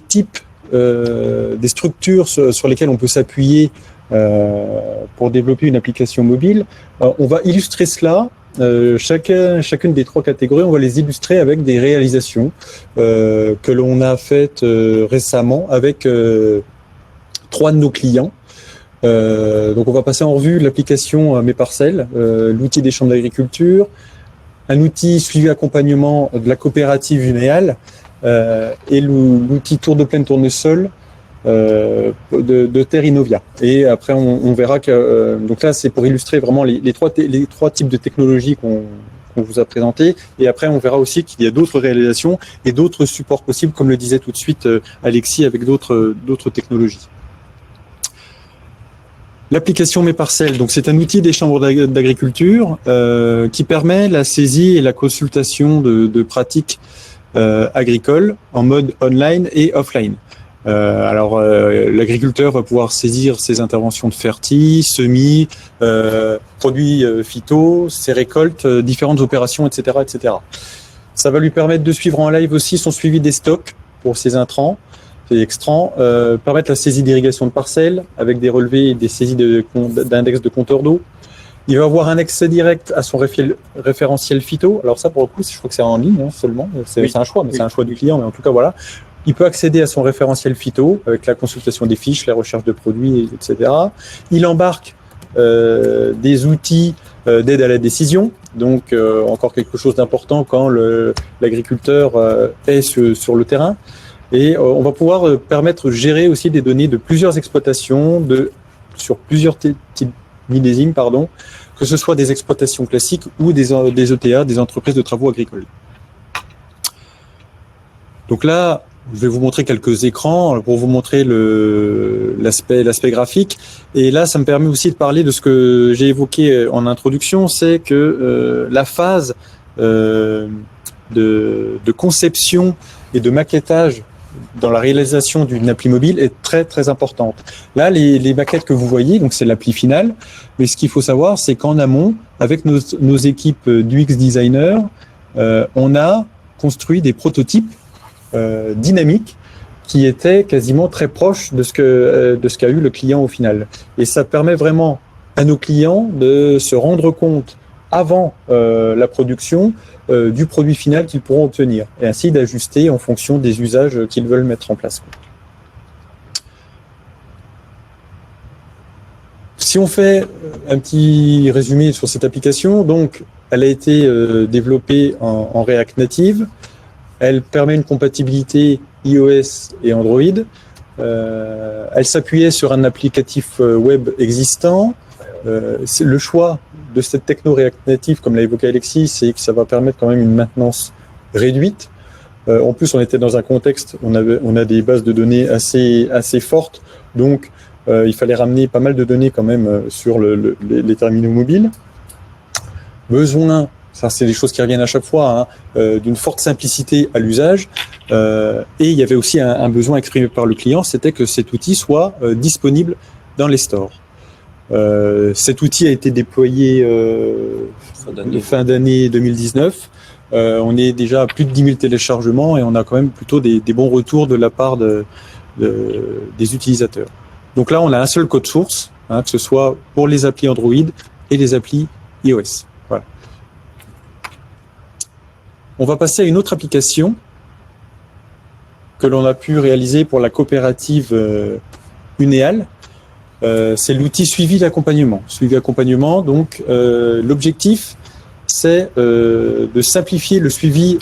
types, des structures sur lesquelles on peut s'appuyer pour développer une application mobile. On va illustrer cela. Chacune des trois catégories, on va les illustrer avec des réalisations que l'on a faites récemment avec trois de nos clients. Donc on va passer en revue l'application Mes Parcelles, l'outil des chambres d'agriculture, un outil suivi accompagnement de la coopérative Unéal et l'outil Tour de plaine tournesol de Terre Innovia. Et après on verra que donc là c'est pour illustrer vraiment les trois types de technologies qu'on vous a présenté. Et après, on verra aussi qu'il y a d'autres réalisations et d'autres supports possibles, comme le disait tout de suite Alexis, avec d'autres technologies. L'application Mes Parcelles, donc c'est un outil des chambres d'agriculture qui permet la saisie et la consultation de pratiques agricoles en mode online et offline. L'agriculteur va pouvoir saisir ses interventions de fertiles, semis, produits phyto, ses récoltes, différentes opérations, etc., etc. Ça va lui permettre de suivre en live aussi son suivi des stocks pour ses intrants, ses extrants, permettre la saisie d'irrigation de parcelles avec des relevés et des saisies d'index de compteur d'eau. Il va avoir un accès direct à son référentiel phyto. Alors ça, pour le coup, je crois que c'est en ligne seulement. C'est un choix, mais c'est un choix du client. Mais en tout cas, voilà. Il peut accéder à son référentiel phyto avec la consultation des fiches, la recherche de produits, etc. Il embarque des outils d'aide à la décision. Donc, encore quelque chose d'important quand l'agriculteur est sur le terrain. Et on va pouvoir permettre de gérer aussi des données de plusieurs exploitations, sur plusieurs types millésimes, que ce soit des exploitations classiques ou des ETA, des entreprises de travaux agricoles. Donc là, je vais vous montrer quelques écrans pour vous montrer l'aspect graphique. Et là, ça me permet aussi de parler de ce que j'ai évoqué en introduction, c'est que la phase de conception et de maquettage dans la réalisation d'une appli mobile est très très importante. Là, les maquettes que vous voyez, donc c'est l'appli finale, mais ce qu'il faut savoir, c'est qu'en amont, avec nos équipes d'UX designers, on a construit des prototypes dynamiques qui étaient quasiment très proches de ce qu'a eu le client au final. Et ça permet vraiment à nos clients de se rendre compte avant la production du produit final qu'ils pourront obtenir, et ainsi d'ajuster en fonction des usages qu'ils veulent mettre en place. Si on fait un petit résumé sur cette application, donc elle a été développée en React Native, elle permet une compatibilité iOS et Android, elle s'appuyait sur un applicatif web existant. Le choix de cette techno React Native, comme l'a évoqué Alexis, c'est que ça va permettre quand même une maintenance réduite. En plus, on était dans un contexte, on a des bases de données assez fortes, donc il fallait ramener pas mal de données quand même sur les terminaux mobiles. Besoin, ça c'est des choses qui reviennent à chaque fois, d'une forte simplicité à l'usage. Et il y avait aussi un besoin exprimé par le client, c'était que cet outil soit disponible dans les stores. Cet outil a été déployé fin d'année 2019. On est déjà à plus de 10 000 téléchargements et on a quand même plutôt des bons retours de la part des utilisateurs. Donc là, on a un seul code source, que ce soit pour les applis Android et les applis iOS. Voilà. On va passer à une autre application que l'on a pu réaliser pour la coopérative Unéal. C'est l'outil suivi d'accompagnement. Suivi accompagnement, donc l'objectif, c'est de simplifier le suivi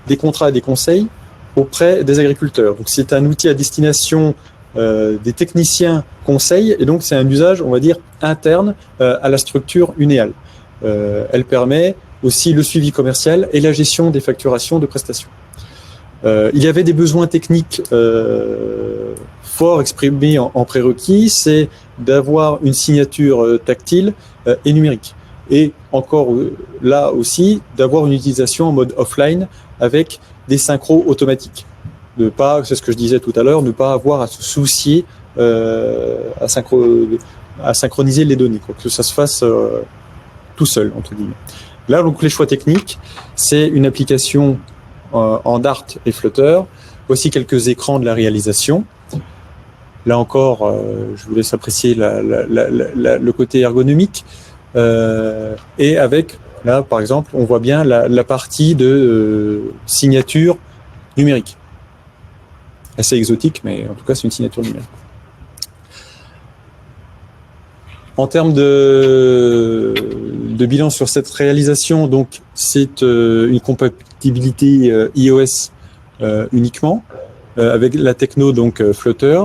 des contrats et des conseils auprès des agriculteurs. Donc c'est un outil à destination des techniciens conseils, et donc c'est un usage, on va dire, interne à la structure Unéal. Elle permet aussi le suivi commercial et la gestion des facturations de prestations. Il y avait des besoins techniques fort exprimé en prérequis, c'est d'avoir une signature tactile et numérique. Et encore là aussi, d'avoir une utilisation en mode offline avec des synchros automatiques. C'est ce que je disais tout à l'heure, ne pas avoir à se soucier à synchroniser les données, que ça se fasse tout seul, entre guillemets. Là, donc, les choix techniques, c'est une application en Dart et Flutter. Voici quelques écrans de la réalisation. Là encore, je vous laisse apprécier le côté ergonomique. Et avec, là, par exemple, on voit bien la partie de signature numérique. Assez exotique, mais en tout cas, c'est une signature numérique. En termes de bilan sur cette réalisation, donc c'est une compatibilité iOS uniquement avec la techno donc Flutter.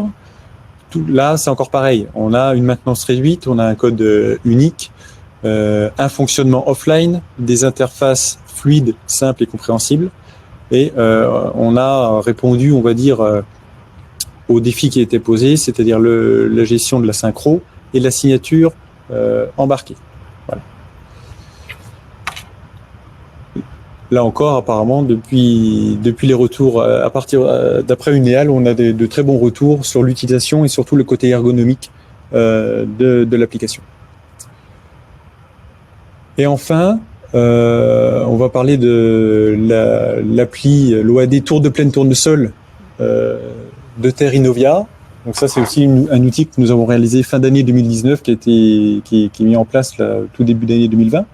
Là, c'est encore pareil. On a une maintenance réduite, on a un code unique, un fonctionnement offline, des interfaces fluides, simples et compréhensibles. Et on a répondu, on va dire, aux défis qui étaient posés, c'est-à-dire la gestion de la synchro et la signature embarquée. Voilà. Là encore, apparemment, depuis les retours, à partir d'après Unéal, on a de très bons retours sur l'utilisation et surtout le côté ergonomique de l'application. Et enfin, on va parler de l'appli, l'OAD Tour de plaine tournesol de Terre Innovia. Donc ça, c'est aussi un outil que nous avons réalisé fin d'année 2019, qui est mis en place là, tout début d'année 2020.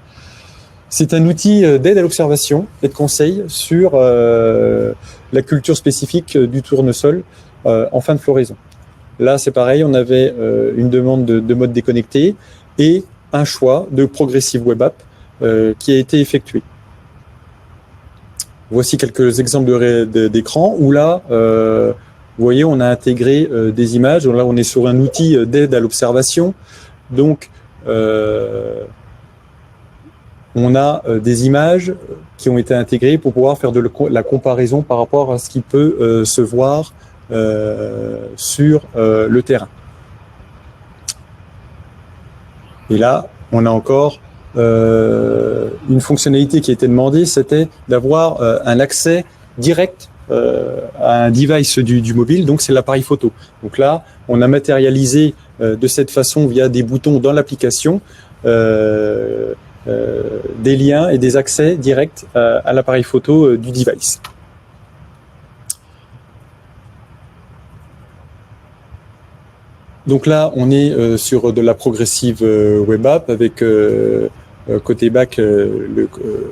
C'est un outil d'aide à l'observation et de conseil sur la culture spécifique du tournesol en fin de floraison. Là, c'est pareil, on avait une demande de mode déconnecté et un choix de Progressive Web App qui a été effectué. Voici quelques exemples d'écran où là, vous voyez, on a intégré des images. Là, on est sur un outil d'aide à l'observation. Donc, on a des images qui ont été intégrées pour pouvoir faire de la comparaison par rapport à ce qui peut se voir sur le terrain. Et là, on a encore une fonctionnalité qui a été demandée, c'était d'avoir un accès direct à un device du mobile, donc c'est l'appareil photo. Donc là, on a matérialisé de cette façon, via des boutons dans l'application, des liens et des accès directs à l'appareil photo du device. Donc là, on est sur de la Progressive Web App avec côté back le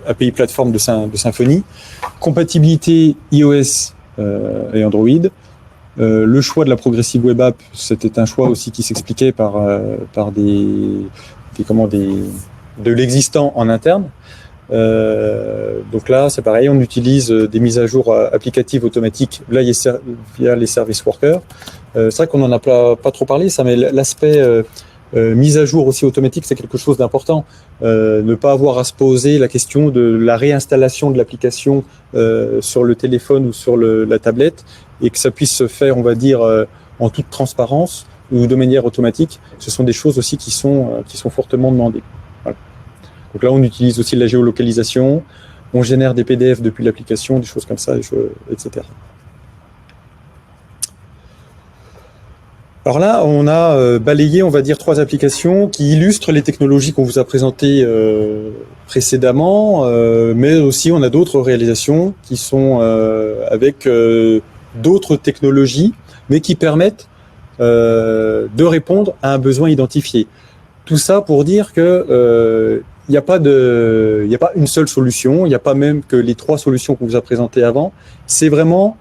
API plateforme de Symfony, compatibilité iOS et Android. Le choix de la Progressive Web App, c'était un choix aussi qui s'expliquait par de l'existant en interne. Donc là, c'est pareil, on utilise des mises à jour applicatives automatiques via les service workers. C'est vrai qu'on n'en a pas trop parlé, ça, mais l'aspect mise à jour aussi automatique, c'est quelque chose d'important. Ne pas avoir à se poser la question de la réinstallation de l'application sur le téléphone ou sur la tablette, et que ça puisse se faire, on va dire, en toute transparence ou de manière automatique. Ce sont des choses aussi qui sont fortement demandées. Voilà. Donc là, on utilise aussi la géolocalisation, on génère des PDF depuis l'application, des choses comme ça, etc. Alors là, on a balayé, on va dire, 3 applications qui illustrent les technologies qu'on vous a présentées précédemment, mais aussi on a d'autres réalisations qui sont avec d'autres technologies, mais qui permettent de répondre à un besoin identifié. Tout ça pour dire que il n'y a pas une seule solution, il n'y a pas même que les 3 solutions qu'on vous a présentées avant. C'est vraiment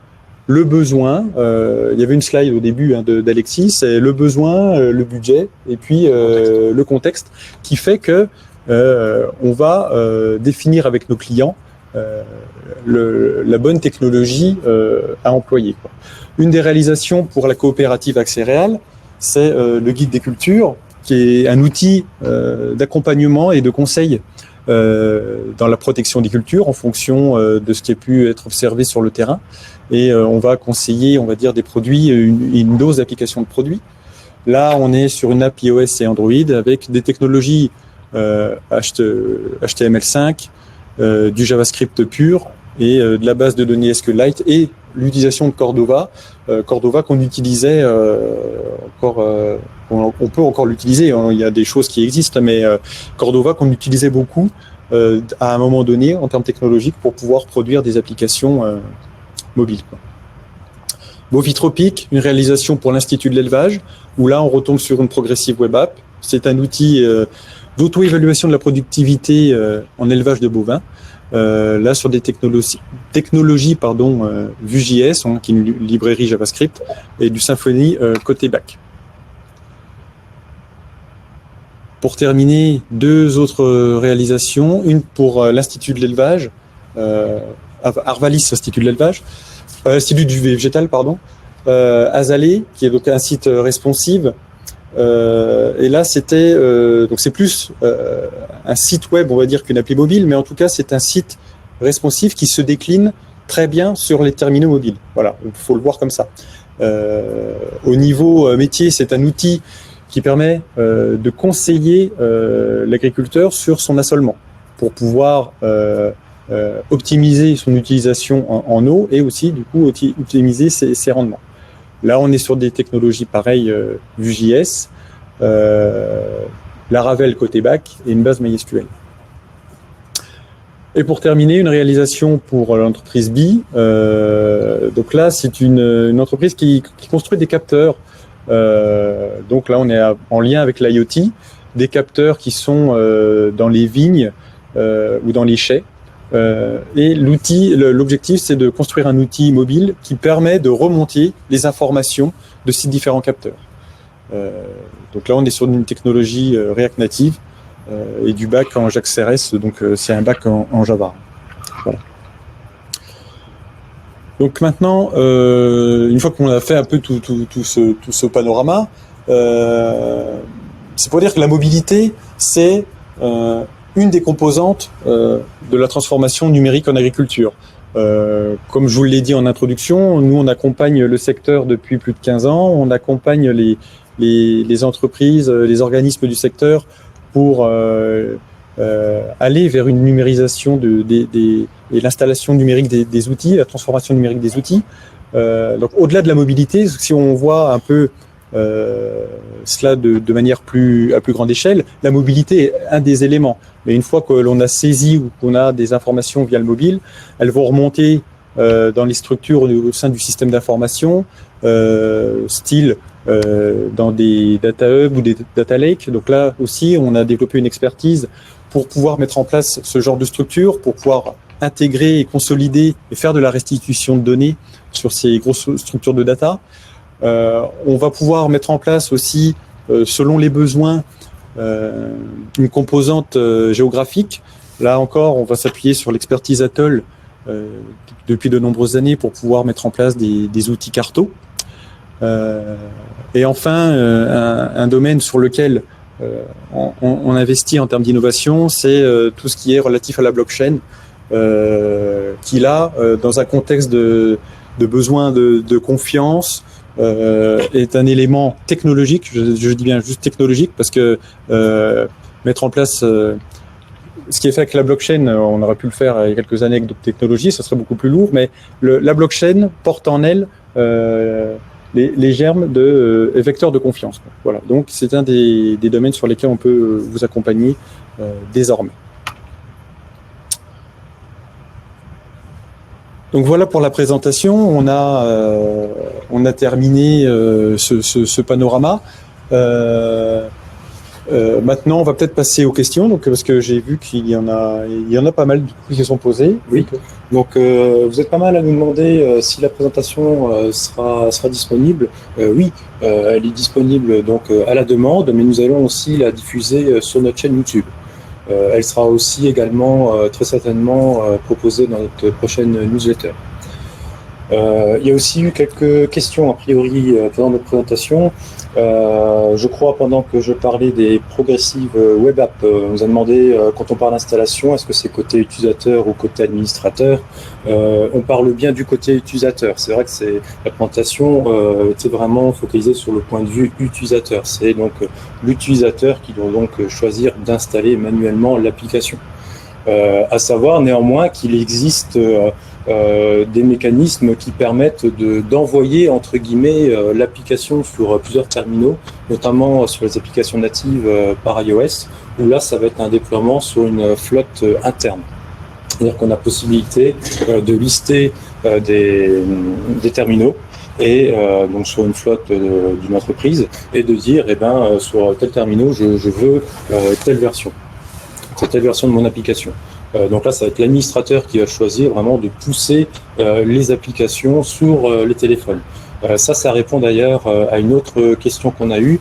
le besoin. Il y avait une slide au début d'Alexis, c'est le besoin, le budget et puis le contexte qui fait que on va définir avec nos clients la bonne technologie à employer, quoi. Une des réalisations pour la coopérative Accès Réal, c'est le guide des cultures, qui est un outil d'accompagnement et de conseil dans la protection des cultures en fonction de ce qui a pu être observé sur le terrain. Et on va conseiller, on va dire, des produits, une dose d'application de produits. Là, on est sur une app iOS et Android avec des technologies HTML5, du JavaScript pur et de la base de données SQLite et l'utilisation de Cordova. Cordova qu'on utilisait encore, on peut encore l'utiliser, hein, il y a des choses qui existent, mais Cordova qu'on utilisait beaucoup à un moment donné en termes technologiques pour pouvoir produire des applications mobiles, quoi. Bovitropic, une réalisation pour l'Institut de l'élevage, où là on retombe sur une Progressive Web App. C'est un outil d'auto-évaluation de la productivité en élevage de bovins. Là sur des technologies Vue.js, hein, qui est une librairie JavaScript, et du Symfony côté back. pour terminer, 2 autres réalisations, une pour l'Institut de l'élevage, Arvalis Institut de l'élevage, Institut du végétal, pardon, Azalée, qui est donc un site responsive. Et là, c'était donc c'est plus un site web, on va dire, qu'une appli mobile, mais en tout cas, c'est un site responsive qui se décline très bien sur les terminaux mobiles. Voilà, il faut le voir comme ça. Au niveau métier, c'est un outil qui permet de conseiller l'agriculteur sur son assolement pour pouvoir optimiser son utilisation en eau et aussi, du coup, optimiser ses rendements. Là, on est sur des technologies pareilles Vue.js, Laravel côté back et une base MySQL. Et pour terminer, une réalisation pour l'entreprise BI. Donc là, c'est une entreprise qui construit des capteurs. Donc là, on est en lien avec l'IoT, des capteurs qui sont dans les vignes ou dans les chais. Et l'objectif, c'est de construire un outil mobile qui permet de remonter les informations de ces différents capteurs. Donc là, on est sur une technologie React Native et du back en JAX-RS, donc c'est un back en Java. Voilà. Donc maintenant, une fois qu'on a fait un peu tout ce panorama, c'est pour dire que la mobilité, c'est une des composantes de la transformation numérique en agriculture. Comme je vous l'ai dit en introduction, nous on accompagne le secteur depuis plus de 15 ans, on accompagne les entreprises, les organismes du secteur pour aller vers une numérisation et l'installation numérique des outils, la transformation numérique des outils. Donc au-delà de la mobilité, si on voit un peu cela de manière à plus grande échelle, la mobilité est un des éléments. Mais une fois que l'on a saisi ou qu'on a des informations via le mobile, elles vont remonter dans les structures au sein du système d'information, style dans des data hubs ou des data lakes. Donc là aussi, on a développé une expertise pour pouvoir mettre en place ce genre de structure, pour pouvoir intégrer et consolider et faire de la restitution de données sur ces grosses structures de data. On va pouvoir mettre en place aussi, selon les besoins, une composante géographique. Là encore, on va s'appuyer sur l'expertise Atoll depuis de nombreuses années pour pouvoir mettre en place des outils carto. Et enfin, un domaine sur lequel on investit en termes d'innovation, c'est tout ce qui est relatif à la blockchain, qui là, dans un contexte de besoin de confiance, est un élément technologique, je dis bien juste technologique, parce que mettre en place ce qui est fait avec la blockchain, on aurait pu le faire il y a quelques années avec d'autres technologies, ça serait beaucoup plus lourd, mais la blockchain porte en elle les germes de vecteurs de confiance. Voilà. Donc c'est un des domaines sur lesquels on peut vous accompagner désormais. Donc voilà pour la présentation. On a terminé ce panorama. Maintenant, on va peut-être passer aux questions, donc parce que j'ai vu qu'il y en a pas mal qui sont posées. Oui. Donc vous êtes pas mal à nous demander si la présentation sera disponible. Oui, elle est disponible donc à la demande, mais nous allons aussi la diffuser sur notre chaîne YouTube. Elle sera aussi également très certainement proposée dans notre prochaine newsletter. Il y a aussi eu quelques questions a priori pendant notre présentation. Je crois pendant que je parlais des progressives web apps, on nous a demandé quand on parle d'installation, est-ce que c'est côté utilisateur ou côté administrateur? On parle bien du côté utilisateur. C'est vrai que la présentation était vraiment focalisée sur le point de vue utilisateur. C'est donc l'utilisateur qui doit donc choisir d'installer manuellement l'application. À savoir néanmoins qu'il existe des mécanismes qui permettent d'envoyer entre guillemets l'application sur plusieurs terminaux, notamment sur les applications natives par iOS, où là ça va être un déploiement sur une flotte interne. C'est-à-dire qu'on a possibilité de lister des terminaux et donc sur une flotte d'une entreprise et de dire sur tel terminal je veux telle version de mon application. Donc là, ça va être l'administrateur qui va choisir vraiment de pousser les applications sur les téléphones. Ça répond d'ailleurs à une autre question qu'on a eue.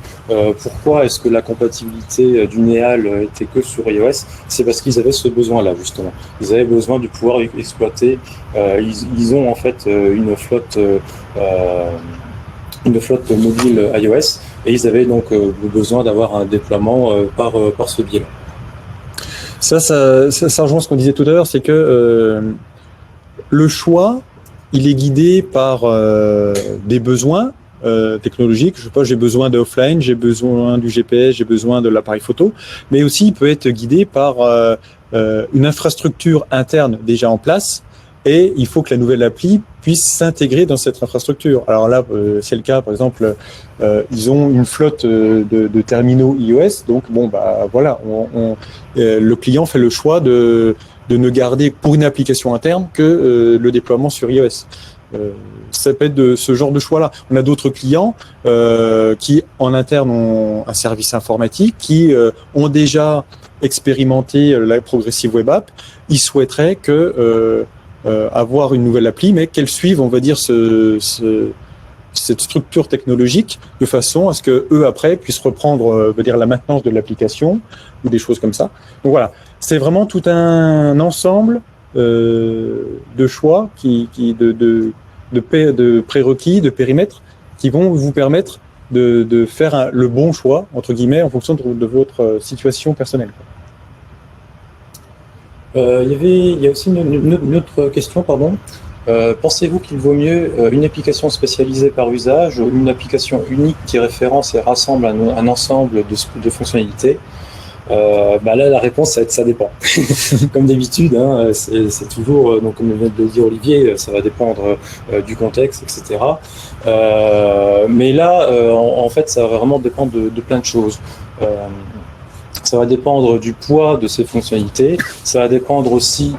Pourquoi est-ce que la compatibilité du Neal était que sur iOS? C'est parce qu'ils avaient ce besoin-là, justement. Ils avaient besoin de pouvoir exploiter. Ils ont en fait une flotte mobile iOS, et ils avaient donc besoin d'avoir un déploiement par ce biais-là. Ça rejoint ce qu'on disait tout à l'heure, c'est que le choix, il est guidé par des besoins technologiques. Je sais pas, j'ai besoin d'offline, j'ai besoin du GPS, j'ai besoin de l'appareil photo, mais aussi il peut être guidé par une infrastructure interne déjà en place, et il faut que la nouvelle appli puisse s'intégrer dans cette infrastructure. Alors là, c'est le cas, par exemple, ils ont une flotte de terminaux iOS, donc bon, bah voilà, le client fait le choix de ne garder pour une application interne que le déploiement sur iOS. Ça peut être de ce genre de choix-là. On a d'autres clients qui, en interne, ont un service informatique, qui ont déjà expérimenté la Progressive Web App. Ils souhaiteraient que avoir une nouvelle appli, mais qu'elle suive, on va dire, cette structure technologique de façon à ce que eux après puissent reprendre, dire, la maintenance de l'application ou des choses comme ça. Donc voilà, c'est vraiment tout un ensemble de choix de prérequis, de périmètres qui vont vous permettre de faire le bon choix entre guillemets en fonction de votre situation personnelle. Il y a aussi une autre question, pardon. Pensez-vous qu'il vaut mieux une application spécialisée par usage ou une application unique qui référence et rassemble un ensemble de fonctionnalités? Là, la réponse, ça dépend. Comme d'habitude, hein, c'est toujours, donc comme vient de le dire Olivier, ça va dépendre du contexte, etc. Mais là, en fait, ça va vraiment dépendre de plein de choses. Ça va dépendre du poids de ces fonctionnalités. Ça va dépendre aussi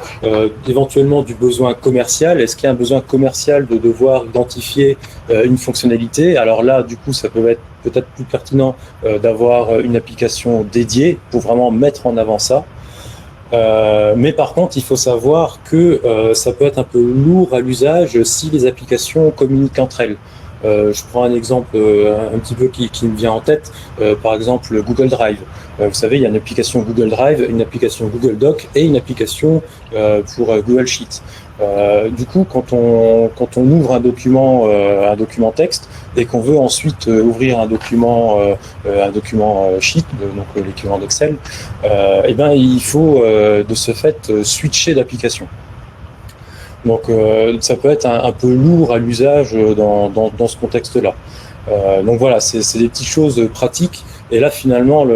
éventuellement du besoin commercial. Est-ce qu'il y a un besoin commercial de devoir identifier une fonctionnalité? Alors là, du coup, ça peut être peut-être plus pertinent d'avoir une application dédiée pour vraiment mettre en avant ça. Mais par contre, il faut savoir que ça peut être un peu lourd à l'usage si les applications communiquent entre elles. Je prends un exemple un petit peu qui me vient en tête, par exemple Google Drive. Vous savez, il y a une application Google Drive, une application Google Doc et une application pour Google Sheet. Du coup, quand on ouvre un document texte et qu'on veut ensuite ouvrir un document Sheet, donc l'équivalent d'Excel, il faut de ce fait switcher d'application. Donc ça peut être un peu lourd à l'usage dans ce contexte-là. Donc voilà, c'est des petites choses pratiques. Et là, finalement,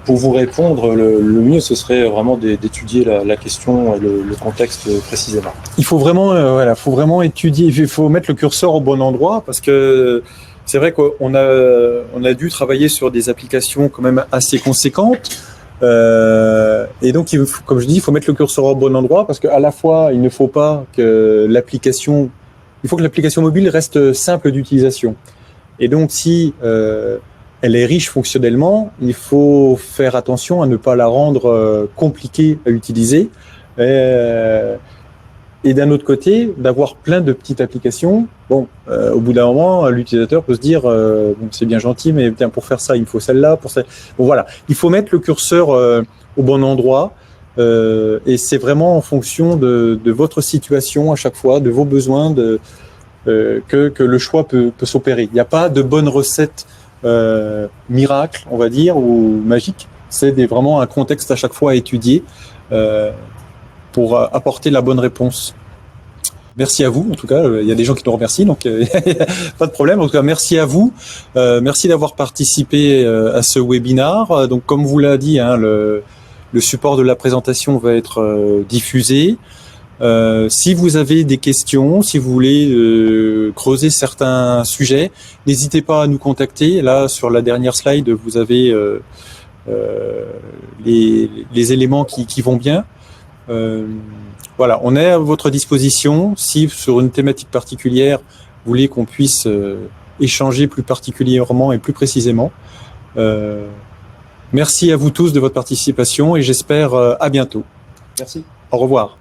pour vous répondre, le mieux, ce serait vraiment d'étudier la question et le contexte précisément. Il faut vraiment, faut vraiment étudier. Il faut mettre le curseur au bon endroit parce que c'est vrai qu'on a dû travailler sur des applications quand même assez conséquentes. Et donc, comme je dis, il faut mettre le curseur au bon endroit parce qu'à la fois, il ne faut pas que l'application mobile reste simple d'utilisation. Et donc, si elle est riche fonctionnellement, il faut faire attention à ne pas la rendre compliquée à utiliser. Et d'un autre côté, d'avoir plein de petites applications. Bon, au bout d'un moment, l'utilisateur peut se dire bon, c'est bien gentil, mais bien, pour faire ça, il me faut celle-là. Bon, voilà, il faut mettre le curseur au bon endroit. Et c'est vraiment en fonction de votre situation à chaque fois, de vos besoins, que le choix peut s'opérer. Il n'y a pas de bonne recette miracle, on va dire, ou magique. C'est vraiment un contexte à chaque fois à étudier pour apporter la bonne réponse. Merci à vous, en tout cas, il y a des gens qui nous remercient, donc pas de problème. En tout cas, merci à vous. Merci d'avoir participé à ce webinar. Donc, comme vous l'a dit, hein, le support de la présentation va être diffusé. Si vous avez des questions, si vous voulez creuser certains sujets, n'hésitez pas à nous contacter. Là, sur la dernière slide, vous avez les éléments qui vont bien. Voilà, on est à votre disposition. Si sur une thématique particulière, vous voulez qu'on puisse échanger plus particulièrement et plus précisément. Merci à vous tous de votre participation et j'espère à bientôt. Merci. Au revoir.